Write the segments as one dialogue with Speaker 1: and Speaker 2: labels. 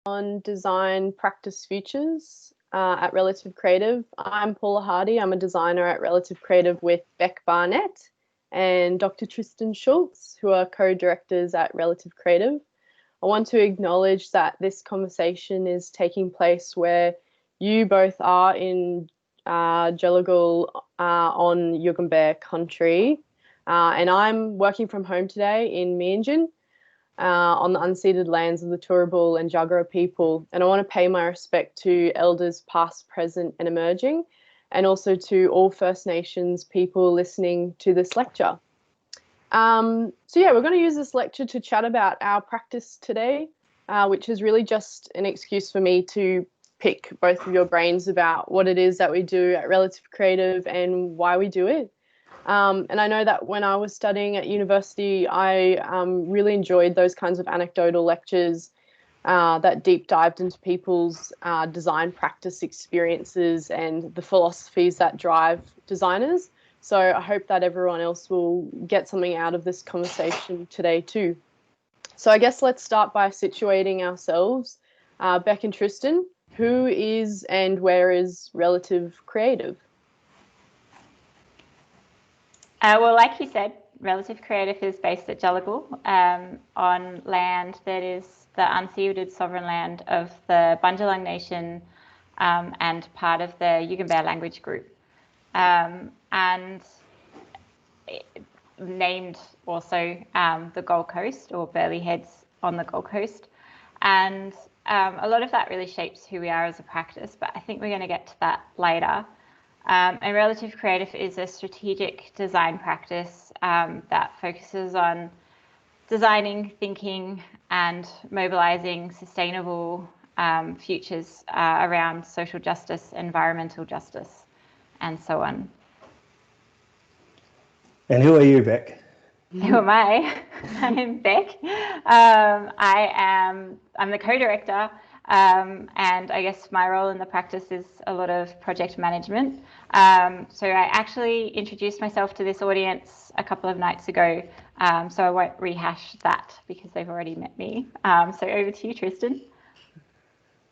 Speaker 1: on design practice futures at Relative Creative. I'm Paula Hardy. I'm a designer at Relative Creative with Beck Barnett and Dr. Tristan Schultz, who are co-directors at Relative Creative. I want to acknowledge that this conversation is taking place where you both are in Gadigal on Yugambeh country, and I'm working from home today in Meanjin on the unceded lands of the Turrbal and Jagera people. And I want to pay my respect to elders past, present and emerging, and also to all First Nations people listening to this lecture. So yeah, we're going to use this lecture to chat about our practice today, which is really just an excuse for me to pick both of your brains about what it is that we do at Relative Creative and why we do it. And I know that when I was studying at university, I really enjoyed those kinds of anecdotal lectures that deep dived into people's design practice experiences and the philosophies that drive designers. So I hope that everyone else will get something out of this conversation today too. So I guess let's start by situating ourselves. Beck and Tristan, who is and where is Relative Creative?
Speaker 2: Well, like you said, Relative Creative is based at Gadigal on land that is the unceded sovereign land of the Bundjalung Nation and part of the Yugambeh language group. And named also the Gold Coast, or Burleigh Heads on the Gold Coast. And a lot of that really shapes who we are as a practice, but I think we're going to get to that later. And Relative Creative is a strategic design practice that focuses on designing, thinking and mobilising sustainable futures around social justice, environmental justice and so on.
Speaker 3: And who are you, Beck?
Speaker 2: Who am I? I'm Beck. I'm the co-director, and I guess my role in the practice is a lot of project management. So I actually introduced myself to this audience a couple of nights ago, so I won't rehash that because they've already met me. So over to you, Tristan.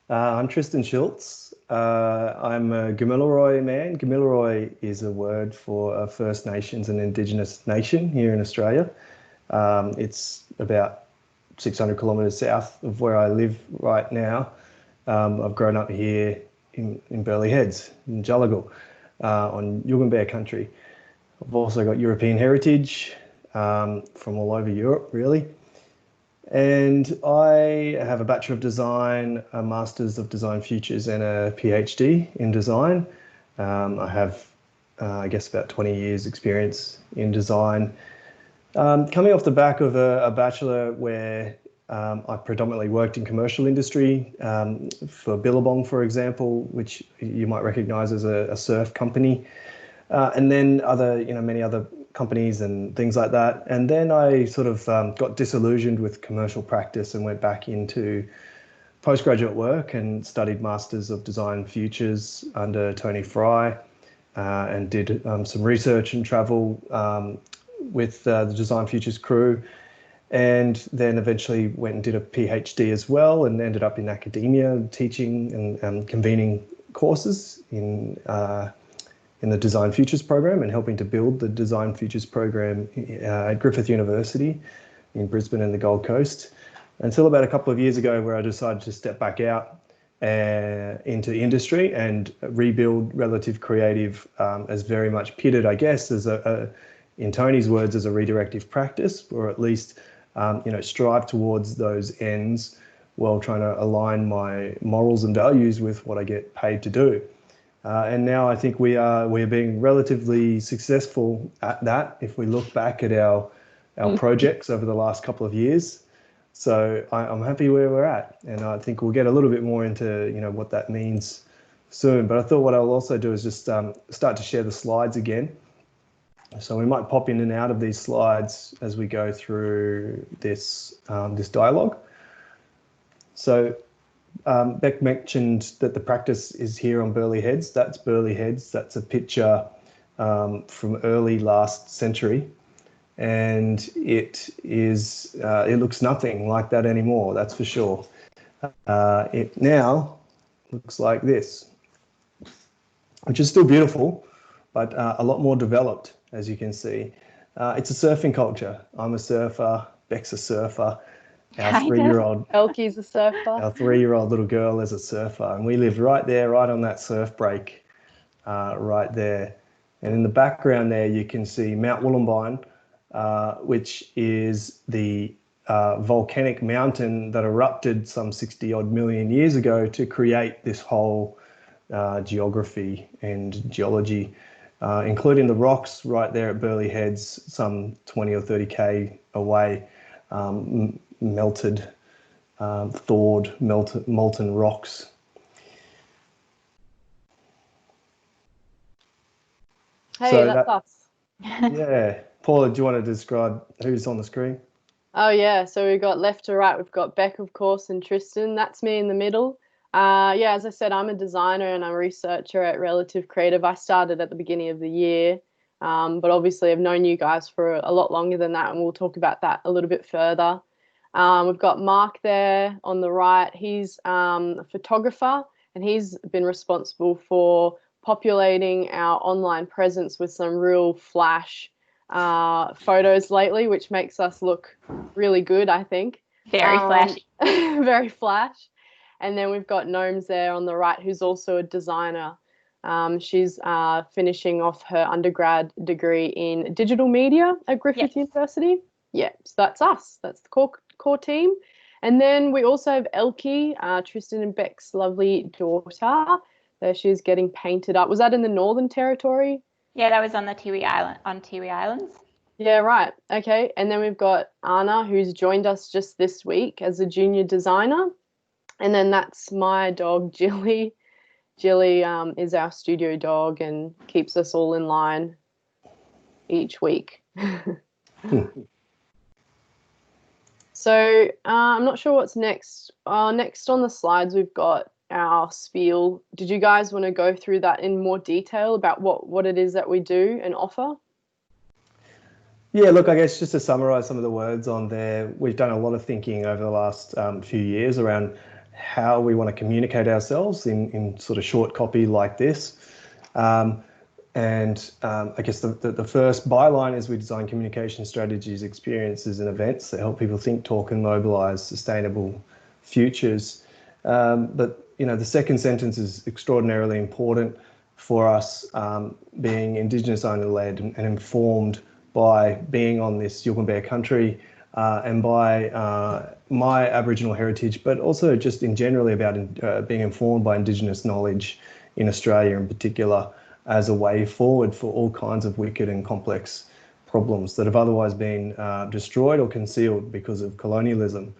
Speaker 3: I'm Tristan Schultz. I'm a Gamilaroi man. Gamilaroi is a word for a First Nations and Indigenous nation here in Australia. It's about 600 kilometres south of where I live right now. I've grown up here in Burleigh Heads, in Gadigal, on Yugambeh country. I've also got European heritage from all over Europe, really. And I have a Bachelor of Design, a Master's of Design Futures and a PhD in design. I have, I guess, about 20 years experience in design. Coming off the back of a Bachelor where I predominantly worked in commercial industry for Billabong, for example, which you might recognise as a surf company, and then many other companies and things like that. And then I sort of got disillusioned with commercial practice and went back into postgraduate work and studied Masters of Design Futures under Tony Fry and did some research and travel with the Design Futures crew, and then eventually went and did a PhD as well and ended up in academia teaching and convening courses in the Design Futures program and helping to build the Design Futures program at Griffith University in Brisbane and the Gold Coast, until about a couple of years ago where I decided to step back out into industry and rebuild Relative Creative as very much pitted, I guess, as in Tony's words, as a redirective practice, or at least strive towards those ends while trying to align my morals and values with what I get paid to do. And now I think we're being relatively successful at that if we look back at our projects over the last couple of years. So I'm happy where we're at, and I think we'll get a little bit more into what that means soon. But I thought what I'll also do is just start to share the slides again. So we might pop in and out of these slides as we go through this dialogue. So Beck mentioned that the practice is here on Burleigh Heads. That's Burleigh Heads. That's a picture from early last century, and it looks nothing like that anymore. That's for sure. it now looks like this, which is still beautiful, but a lot more developed, as you can see. It's a surfing culture. I'm a surfer, Beck's a surfer, our 3-year-old
Speaker 1: Elkie's a surfer.
Speaker 3: Our 3-year-old little girl is a surfer, and we live right there, right on that surf break, right there. And in the background there, you can see Mount Wollongong, which is the volcanic mountain that erupted some 60 odd million years ago to create this whole geography and geology, including the rocks right there at Burleigh Heads, some 20 or 30k away, melted, thawed, molten rocks.
Speaker 1: Hey,
Speaker 3: So
Speaker 1: that's us.
Speaker 3: Yeah. Paula, do you want to describe who's on the screen?
Speaker 1: Oh, yeah. So we've got left to right. We've got Beck, of course, and Tristan. That's me in the middle. Yeah, as I said, I'm a designer and I'm a researcher at Relative Creative. I started at the beginning of the year, but obviously I've known you guys for a lot longer than that, and we'll talk about that a little bit further. We've got Mark there on the right. He's a photographer, and he's been responsible for populating our online presence with some real flash photos lately, which makes us look really good, I think.
Speaker 2: Very flashy.
Speaker 1: Very flash. And then we've got Gnomes there on the right, who's also a designer. She's finishing off her undergrad degree in digital media at Griffith University. Yeah, so that's us. That's the core team. And then we also have Elkie, Tristan and Beck's lovely daughter. There she's getting painted up. Was that in the Northern Territory?
Speaker 2: Yeah, that was on the Tiwi Islands.
Speaker 1: Yeah, right. Okay. And then we've got Anna, who's joined us just this week as a junior designer. And then that's my dog, Jilly. Jilly is our studio dog and keeps us all in line each week. So I'm not sure what's next. Next on the slides, we've got our spiel. Did you guys want to go through that in more detail about what it is that we do and offer?
Speaker 3: Yeah, look, I guess just to summarize some of the words on there, we've done a lot of thinking over the last few years around how we want to communicate ourselves in sort of short copy like this. I guess the first byline is we design communication strategies, experiences and events that help people think, talk and mobilize sustainable futures. But the second sentence is extraordinarily important for us, being Indigenous owner led and informed by being on this Yugambeh country and by my Aboriginal heritage, but also just in generally about being informed by Indigenous knowledge in Australia in particular as a way forward for all kinds of wicked and complex problems that have otherwise been destroyed or concealed because of colonialism.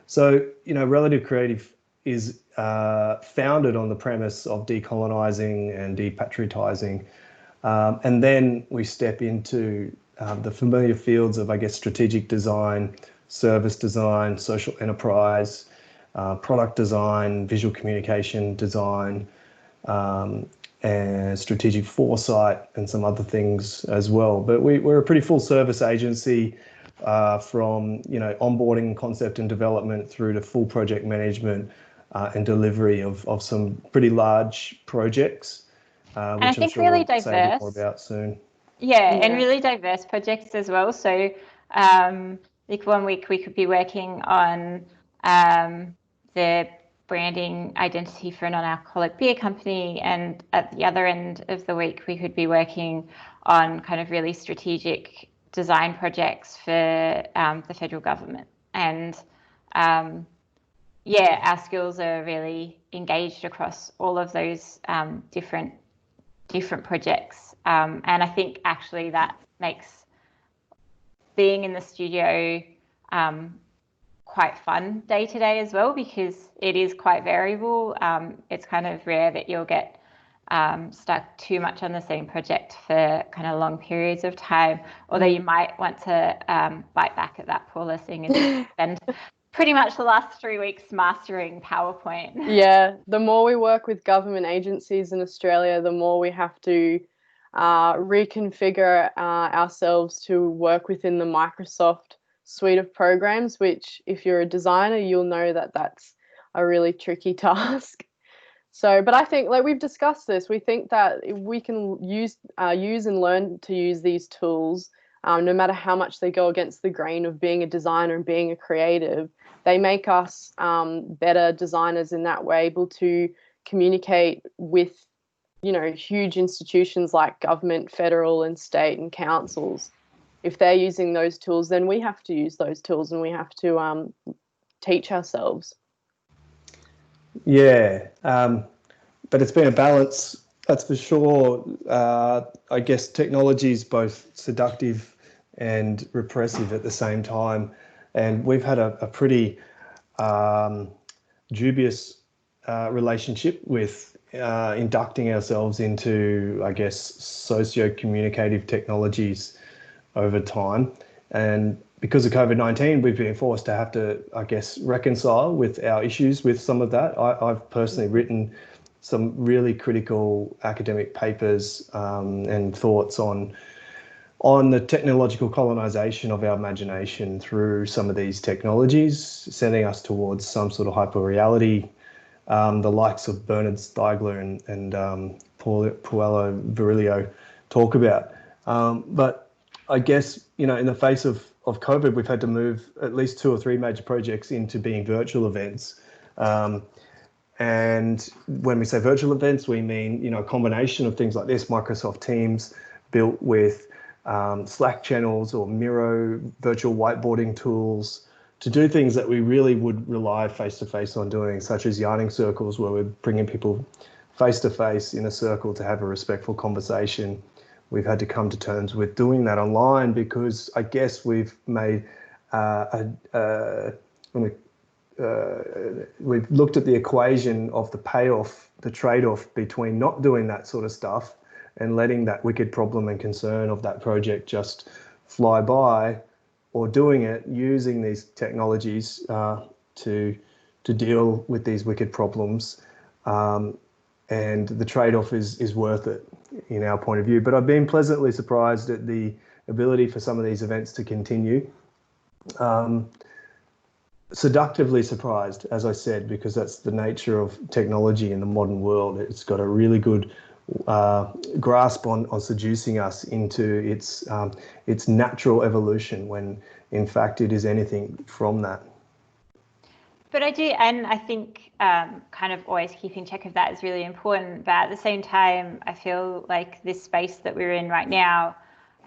Speaker 3: So, Relative Creative is founded on the premise of decolonizing and depatriotizing. And then we step into the familiar fields of, I guess, strategic design, service design, social enterprise, product design, visual communication design, and strategic foresight and some other things as well. But we're a pretty full service agency from onboarding, concept and development through to full project management and delivery of some pretty large projects, which
Speaker 2: I think
Speaker 3: I'm sure
Speaker 2: really
Speaker 3: we'll say a bit more
Speaker 2: diverse.
Speaker 3: about soon.
Speaker 2: Yeah, and really diverse projects as well. So like one week we could be working on the branding identity for a non-alcoholic beer company, and at the other end of the week we could be working on kind of really strategic design projects for the federal government. And our skills are really engaged across all of those different projects. And I think actually that makes being in the studio quite fun day to day as well, because it is quite variable. It's kind of rare that you'll get stuck too much on the same project for kind of long periods of time, although you might want to bite back at that Paula thing and spend pretty much the last 3 weeks mastering PowerPoint.
Speaker 1: Yeah, the more we work with government agencies in Australia, the more we have to reconfigure ourselves to work within the Microsoft suite of programs, which if you're a designer, you'll know that that's a really tricky task. So, but I think, like we've discussed this, we think that we can use and learn to use these tools, no matter how much they go against the grain of being a designer and being a creative. They make us better designers in that way, able to communicate with, huge institutions like government, federal and state and councils. If they're using those tools, then we have to use those tools, and we have to teach ourselves.
Speaker 3: Yeah, but it's been a balance, that's for sure. I guess technology is both seductive and repressive at the same time. And we've had a pretty dubious relationship with inducting ourselves into, I guess, socio-communicative technologies over time. And because of COVID-19, we've been forced to have to, I guess, reconcile with our issues with some of that. I've personally written some really critical academic papers and thoughts on the technological colonization of our imagination through some of these technologies, sending us towards some sort of hyperreality, the likes of Bernard Stiegler and Paulo Virilio talk about. But I guess, in the face of COVID, we've had to move at least 2 or 3 major projects into being virtual events. And when we say virtual events, we mean, a combination of things like this, Microsoft Teams built with Slack channels or Miro virtual whiteboarding tools to do things that we really would rely face-to-face on doing, such as yarning circles, where we're bringing people face-to-face in a circle to have a respectful conversation. We've had to come to terms with doing that online because I guess we've made we've looked at the equation of the payoff, the trade-off between not doing that sort of stuff and letting that wicked problem and concern of that project just fly by, or doing it using these technologies to deal with these wicked problems. And the trade-off is worth it in our point of view. But I've been pleasantly surprised at the ability for some of these events to continue. Seductively surprised, as I said, because that's the nature of technology in the modern world. It's got a really good grasp on seducing us into its natural evolution, when in fact it is anything from that.
Speaker 2: But I do, and I think kind of always keeping check of that is really important. But at the same time, I feel like this space that we're in right now,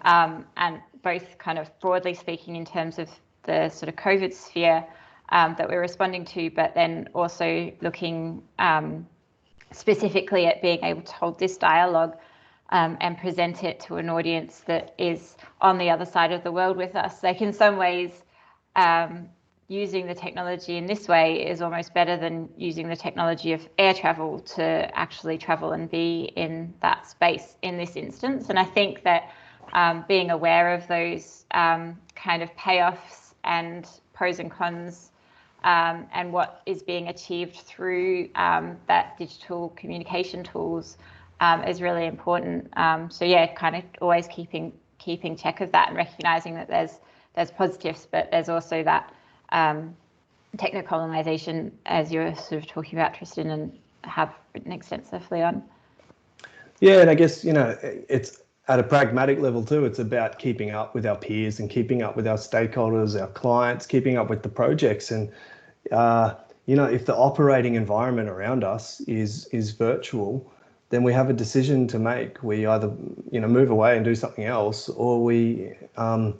Speaker 2: and both kind of broadly speaking in terms of the sort of COVID sphere that we're responding to, but then also looking specifically at being able to hold this dialogue and present it to an audience that is on the other side of the world with us. Like in some ways, using the technology in this way is almost better than using the technology of air travel to actually travel and be in that space in this instance. And I think that being aware of those kind of payoffs and pros and cons and what is being achieved through that digital communication tools is really important. So yeah, kind of always keeping check of that and recognizing that there's positives, but there's also that techno-colonization, as you're sort of talking about, Tristan, and have written extensively on.
Speaker 3: Yeah, and I guess, it's at a pragmatic level too. It's about keeping up with our peers and keeping up with our stakeholders, our clients, keeping up with the projects. And, if the operating environment around us is virtual, then we have a decision to make. We either, move away and do something else, or we kind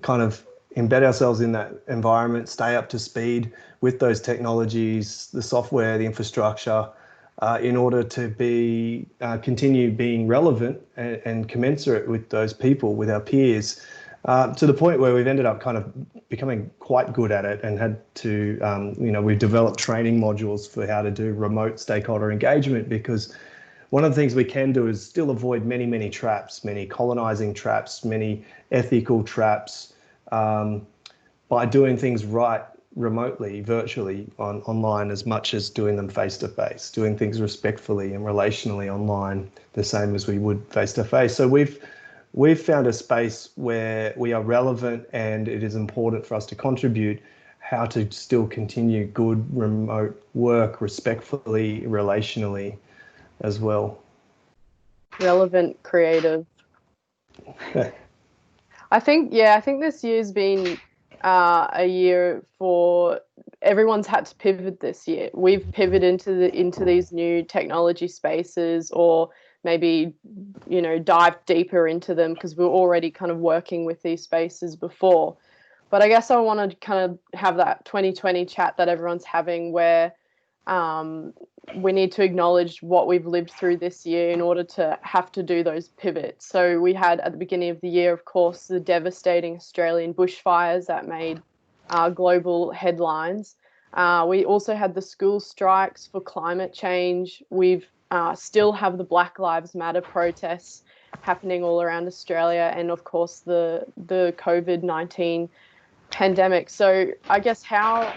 Speaker 3: of embed ourselves in that environment, stay up to speed with those technologies, the software, the infrastructure, in order to continue being relevant and commensurate with those people, with our peers, to the point where we've ended up kind of becoming quite good at it and had to, we've developed training modules for how to do remote stakeholder engagement, because one of the things we can do is still avoid many, many traps, many colonizing traps, many ethical traps, by doing things right remotely, virtually, online, as much as doing them face-to-face, doing things respectfully and relationally online, the same as we would face-to-face. So we've found a space where we are relevant and it is important for us to contribute. how to still continue good remote work respectfully, relationally as well.
Speaker 1: Relevant, creative. I think this year's been a year for everyone's had to pivot this year. We've pivoted into these new technology spaces, or maybe, you know, dive deeper into them because we're already kind of working with these spaces before. But I guess I want to kind of have that 2020 chat that everyone's having, where we need to acknowledge what we've lived through this year in order to have to do those pivots. So we had at the beginning of the year, of course, the devastating Australian bushfires that made global headlines. We also had the school strikes for climate change. We've still have the Black Lives Matter protests happening all around Australia, and of course the COVID-19 pandemic. So I guess how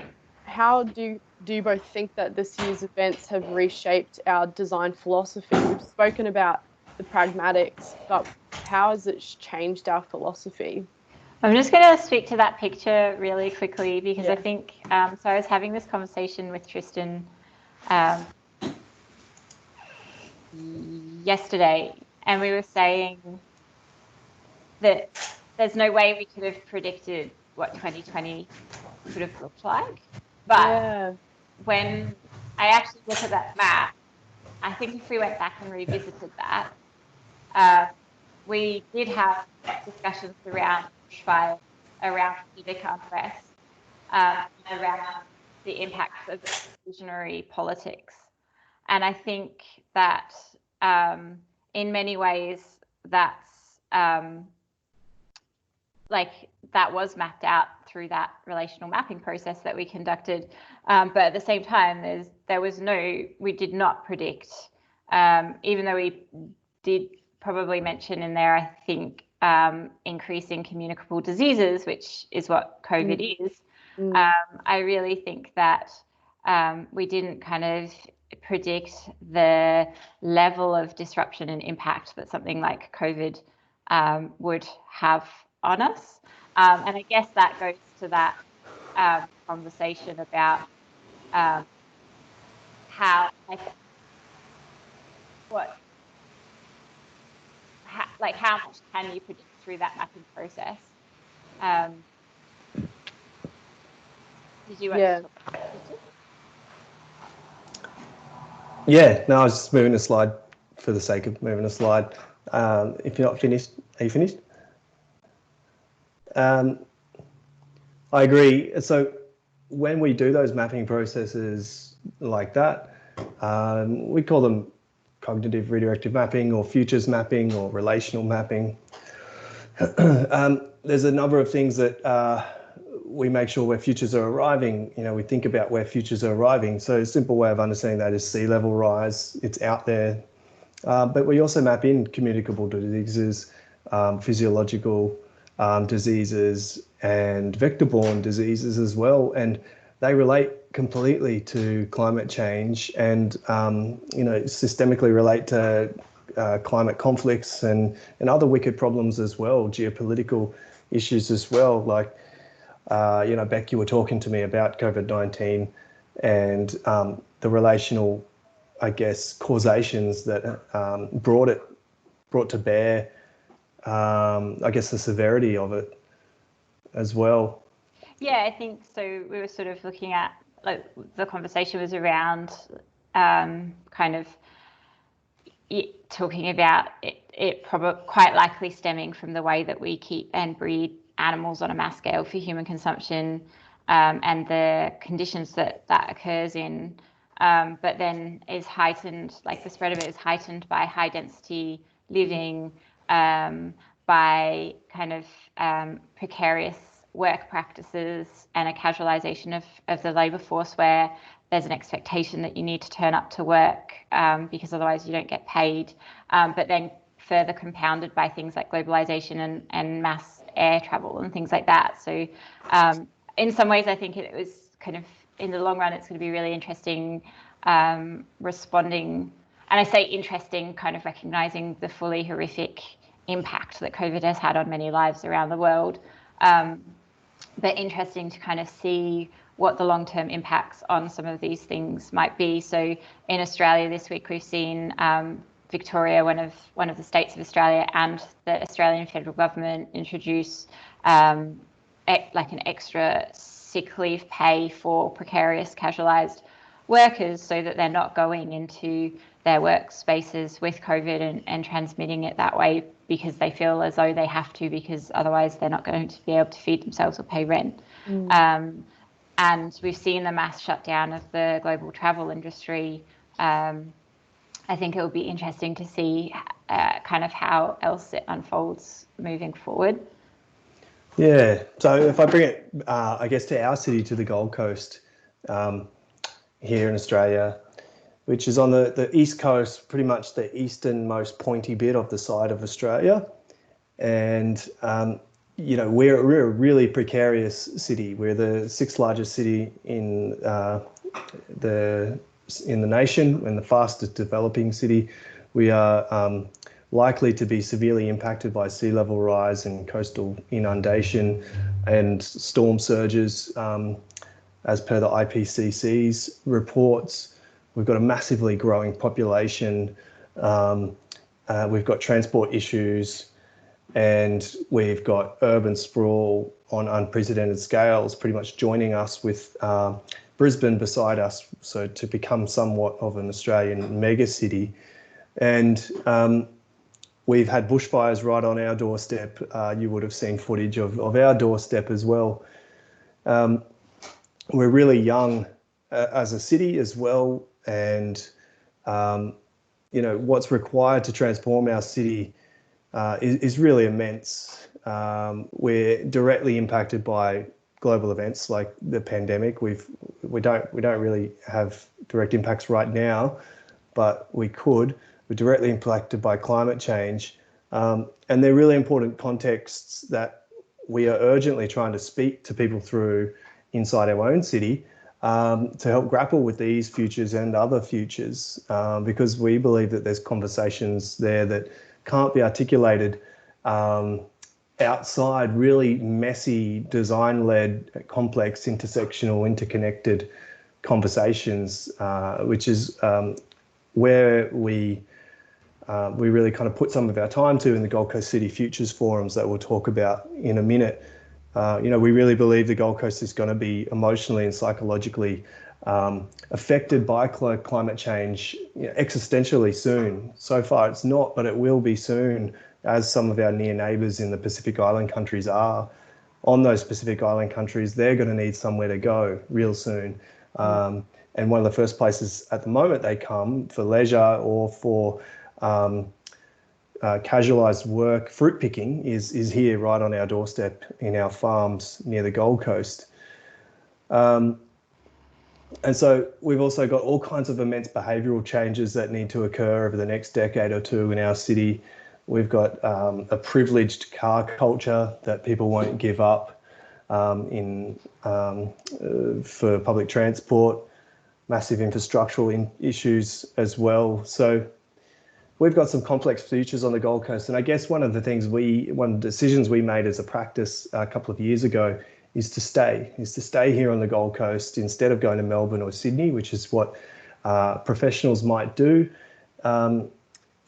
Speaker 1: do you both think that this year's events have reshaped our design philosophy? We've spoken about the pragmatics, but how has it changed our philosophy?
Speaker 2: I'm just going to speak to that picture really quickly because I think, so I was having this conversation with Tristan yesterday, and we were saying that there's no way we could have predicted what 2020 could have looked like. But when I actually look at that map, I think if we went back and revisited that, we did have discussions around bushfires, around civic unrest, around the impacts of exclusionary politics. And I think that in many ways that's that was mapped out through that relational mapping process that we conducted. But at the same time, we did not predict, even though we did probably mention in there, I think, increasing communicable diseases, which is what COVID is. I really think that we didn't kind of predict the level of disruption and impact that something like COVID would have on us. And I guess that goes to that conversation about how much can you predict through that mapping process? Did you want to talk about it?
Speaker 3: Yeah, no, I was just moving a slide for the sake of moving a slide. If you're not finished, are you finished? I agree. So when we do those mapping processes like that, we call them cognitive redirective mapping or futures mapping or relational mapping. There's a number of things that we make sure where futures are arriving. You know, we think about where futures are arriving. So a simple way of understanding that is sea level rise. It's out there. But we also map in communicable diseases, physiological diseases, and vector-borne diseases as well. And they relate completely to climate change and, systemically relate to climate conflicts and other wicked problems as well, geopolitical issues as well. Like, Beck, you were talking to me about COVID-19 and the relational, I guess, causations that brought to bear, I guess, the severity of it as well.
Speaker 2: Yeah, I think so. We were sort of looking at, like, the conversation was around kind of talking about it probably quite likely stemming from the way that we keep and breed animals on a mass scale for human consumption, and the conditions that occurs in, but then is heightened, like the spread of it is heightened by high density living, by kind of precarious work practices and a casualisation of the labour force, where there's an expectation that you need to turn up to work because otherwise you don't get paid, but then further compounded by things like globalisation and mass air travel and things like that. So in some ways, I think it was kind of, in the long run, it's going to be really interesting responding, and I say interesting, kind of recognising the fully horrific impact that COVID has had on many lives around the world. But interesting to kind of see what the long-term impacts on some of these things might be. So in Australia this week, we've seen Victoria, one of the states of Australia, and the Australian federal government introduce like an extra sick leave pay for precarious casualised workers, so that they're not going into their workspaces with COVID and transmitting it that way, because they feel as though they have to, because otherwise they're not going to be able to feed themselves or pay rent. And we've seen the mass shutdown of the global travel industry. I think it will be interesting to see kind of how else it unfolds moving forward.
Speaker 3: Yeah, so if I bring it, I guess, to our city, to the Gold Coast here in Australia, which is on the east coast, pretty much the easternmost pointy bit of the side of Australia. And, you know, we're a really precarious city. We're the sixth largest city in the nation, and the fastest developing city. We are likely to be severely impacted by sea level rise and coastal inundation and storm surges, as per the IPCC's reports. We've got a massively growing population. We've got transport issues, and we've got urban sprawl on unprecedented scales, pretty much joining us with Brisbane beside us, so to become somewhat of an Australian mega city. And we've had bushfires right on our doorstep. You would have seen footage of our doorstep as well. We're really young as a city as well, and you know, what's required to transform our city is really immense. We're directly impacted by global events like the pandemic. We don't really have direct impacts right now, but we could. We're directly impacted by climate change, and they're really important contexts that we are urgently trying to speak to people through inside our own city, to help grapple with these futures and other futures, because we believe that there's conversations there that can't be articulated outside really messy, design-led, complex, intersectional, interconnected conversations, which is where we really kind of put some of our time to in the Gold Coast City Futures Forums that we'll talk about in a minute. You know, we really believe the Gold Coast is going to be emotionally and psychologically affected by climate change, you know, existentially soon. So far it's not, but it will be soon, as some of our near neighbours in the Pacific Island countries are. On those Pacific Island countries, they're going to need somewhere to go real soon. And one of the first places at the moment they come for leisure or for casualised work, fruit picking, is here right on our doorstep in our farms near the Gold Coast. And so we've also got all kinds of immense behavioural changes that need to occur over the next decade or two in our city. We've got a privileged car culture that people won't give up for public transport, massive infrastructural issues as well. So we've got some complex futures on the Gold Coast. And I guess one of the decisions we made as a practice a couple of years ago is to stay here on the Gold Coast instead of going to Melbourne or Sydney, which is what professionals might do.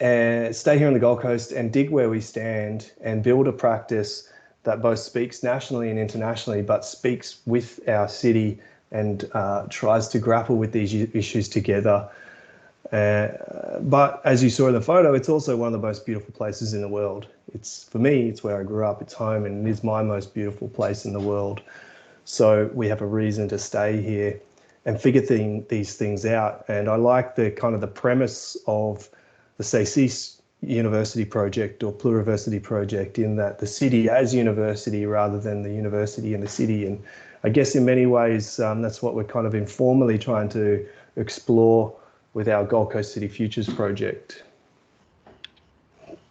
Speaker 3: And stay here on the Gold Coast and dig where we stand and build a practice that both speaks nationally and internationally, but speaks with our city and tries to grapple with these issues together. But as you saw in the photo, it's also one of the most beautiful places in the world. For me, it's where I grew up, it's home, and it is my most beautiful place in the world. So we have a reason to stay here and figure these things out. And I like the premise of the Cēsis University project or Pluriversity project, in that the city as university rather than the university in the city. And I guess in many ways, that's what we're kind of informally trying to explore with our Gold Coast City Futures project.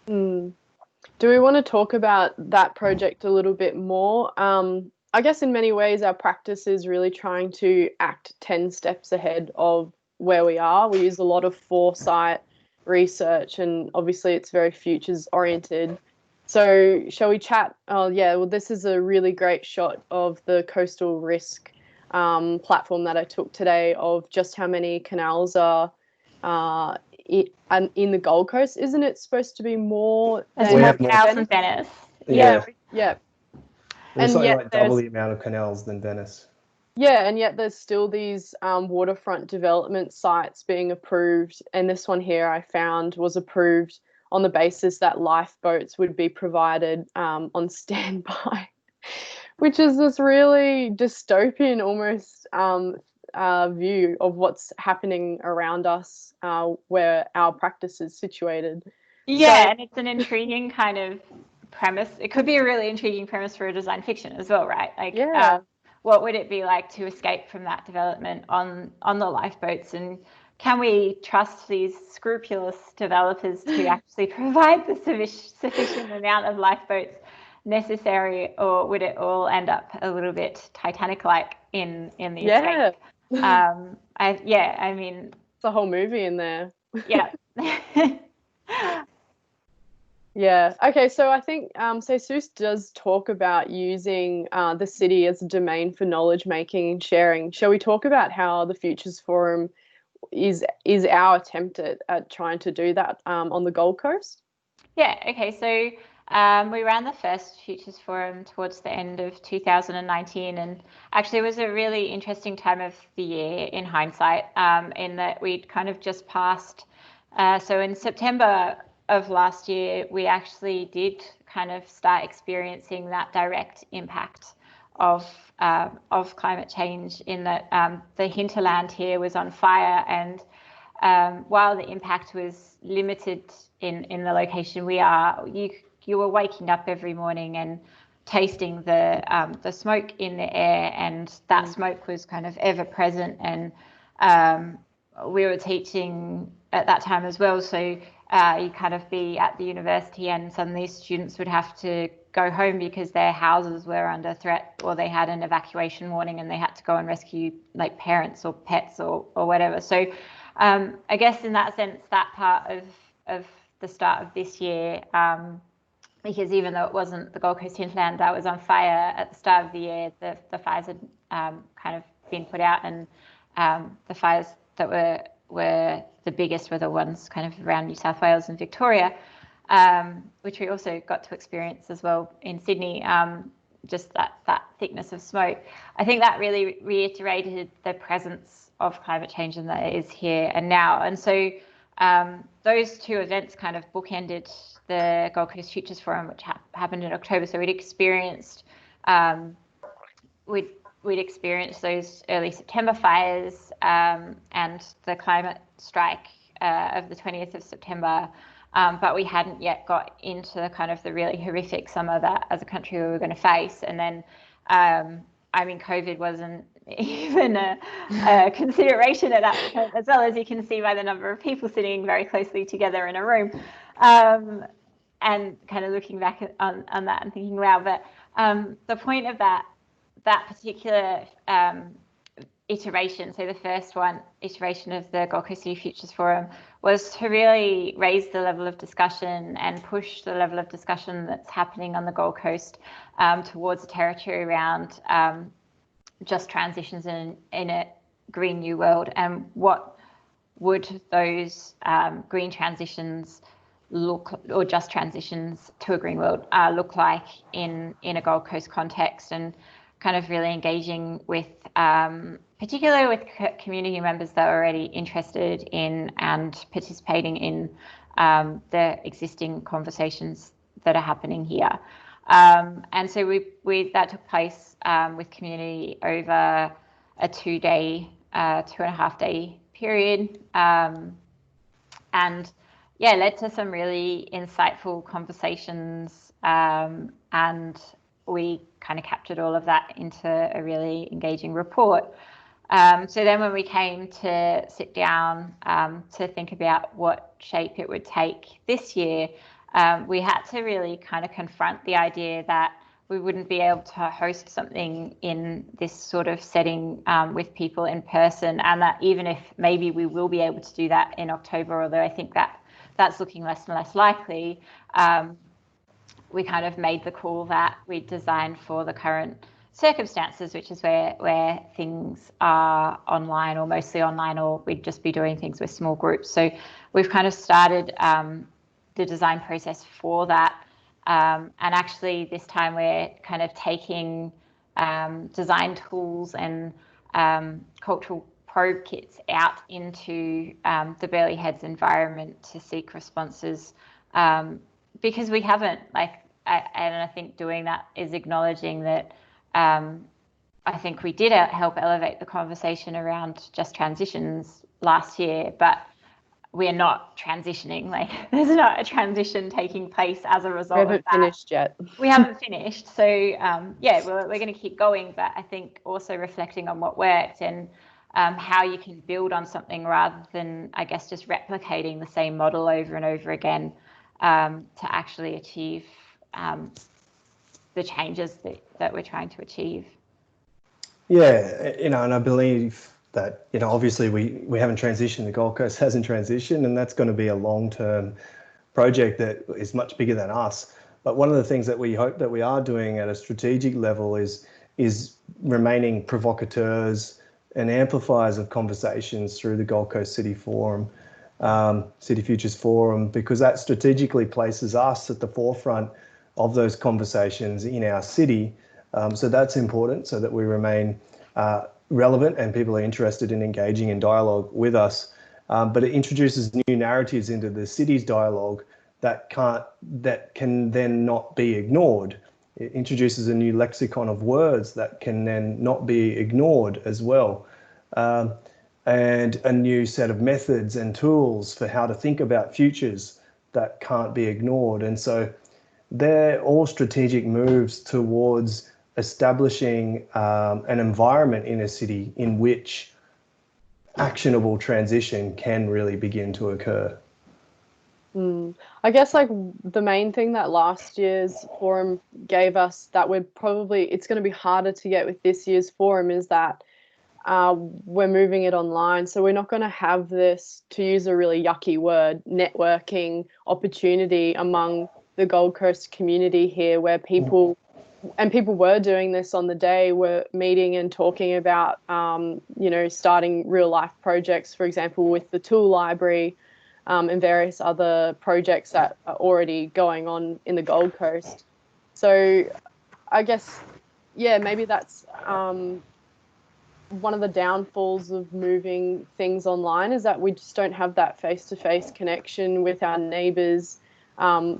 Speaker 1: Do we want to talk about that project a little bit more? I guess in many ways our practice is really trying to act 10 steps ahead of where we are. We use a lot of foresight, research, and obviously it's very futures oriented. So shall we chat? Oh yeah, well, this is a really great shot of the coastal risk platform that I took today of just how many canals are in the Gold Coast. Isn't it supposed to be more
Speaker 2: There's
Speaker 1: than
Speaker 2: more canals than Venice.
Speaker 1: Yeah.
Speaker 3: There's
Speaker 1: And
Speaker 3: something
Speaker 1: yet
Speaker 3: like double the amount of canals than Venice.
Speaker 1: Yeah, and yet there's still these waterfront development sites being approved. And this one here I found was approved on the basis that lifeboats would be provided on standby, which is this really dystopian almost view of what's happening around us where our practice is situated.
Speaker 2: Yeah, and it's an intriguing kind of premise. It could be a really intriguing premise for a design fiction as well, right? Like, what would it be like to escape from that development on the lifeboats? And can we trust these scrupulous developers to actually provide the sufficient amount of lifeboats necessary, or would it all end up a little bit Titanic-like in the escape? I mean,
Speaker 1: it's a whole movie in there.
Speaker 2: Yeah.
Speaker 1: Yeah. Okay. So I think Cēsis does talk about using the city as a domain for knowledge making and sharing. Shall we talk about how the Futures Forum is our attempt at trying to do that on the Gold Coast?
Speaker 2: Yeah. Okay. So we ran the first Futures Forum towards the end of 2019, and actually it was a really interesting time of the year in hindsight, in that we'd kind of just passed. So in September of last year, we actually did kind of start experiencing that direct impact of climate change, in that the hinterland here was on fire, and while the impact was limited in the location we are, you were waking up every morning and tasting the smoke in the air, and that smoke was kind of ever present. And we were teaching at that time as well, so you kind of be at the university and suddenly students would have to go home because their houses were under threat, or they had an evacuation warning and they had to go and rescue like parents or pets or whatever. So I guess in that sense, that part of the start of this year, because even though it wasn't the Gold Coast hinterland that was on fire at the start of the year, the fires had kind of been put out, and the fires that were the biggest were the ones kind of around New South Wales and Victoria, which we also got to experience as well in Sydney, just that thickness of smoke. I think that really reiterated the presence of climate change, and that it is here and now. And so those two events kind of bookended the Gold Coast Futures Forum, which happened in October. So we'd experienced those early September fires and the climate strike of the 20th of September, but we hadn't yet got into the kind of the really horrific summer that as a country we were going to face. And then, I mean, COVID wasn't even a consideration at that point, as well, as you can see by the number of people sitting very closely together in a room, and kind of looking back on that and thinking, wow. But the point of that particular iteration, so the first iteration of the Gold Coast City Futures Forum, was to really raise the level of discussion and push the level of discussion that's happening on the Gold Coast towards a territory around just transitions in a green new world, and what would those green transitions look, or just transitions to a green world, look like in a Gold Coast context, and kind of really engaging with particularly with community members that are already interested in and participating in the existing conversations that are happening here. And so that took place with community over a 2.5 day period, and led to some really insightful conversations, and we kind of captured all of that into a really engaging report. So then when we came to sit down to think about what shape it would take this year, we had to really kind of confront the idea that we wouldn't be able to host something in this sort of setting with people in person, and that even if maybe we will be able to do that in October, although I think that's looking less and less likely, we kind of made the call that we designed for the current circumstances, which is where things are online or mostly online, or we'd just be doing things with small groups. So we've kind of started the design process for that. And actually this time we're kind of taking design tools and cultural probe kits out into the Burleigh Heads environment to seek responses, because we haven't, and I think doing that is acknowledging that I think we did help elevate the conversation around just transitions last year, but we're not transitioning. There's not a transition taking place as a result of that.
Speaker 1: We haven't finished yet.
Speaker 2: We haven't finished. So we're going to keep going, but I think also reflecting on what worked and how you can build on something rather than, I guess, just replicating the same model over and over again to actually achieve the changes that we're trying to achieve.
Speaker 3: Yeah, and I believe that, obviously we haven't transitioned, the Gold Coast hasn't transitioned, and that's going to be a long-term project that is much bigger than us. But one of the things that we hope that we are doing at a strategic level is remaining provocateurs and amplifiers of conversations through the Gold Coast City Forum, City Futures Forum, because that strategically places us at the forefront of those conversations in our city. So that's important, so that we remain relevant and people are interested in engaging in dialogue with us. But it introduces new narratives into the city's dialogue that can then not be ignored. It introduces a new lexicon of words that can then not be ignored as well. And a new set of methods and tools for how to think about futures that can't be ignored. And so they're all strategic moves towards establishing an environment in a city in which actionable transition can really begin to occur.
Speaker 1: I guess the main thing that last year's forum gave us that it's going to be harder to get with this year's forum is that we're moving it online. So we're not going to have this, to use a really yucky word, networking opportunity among the Gold Coast community here, where people were doing this on the day, were meeting and talking about, starting real life projects, for example, with the tool library and various other projects that are already going on in the Gold Coast. So I guess, maybe that's one of the downfalls of moving things online, is that we just don't have that face-to-face connection with our neighbours,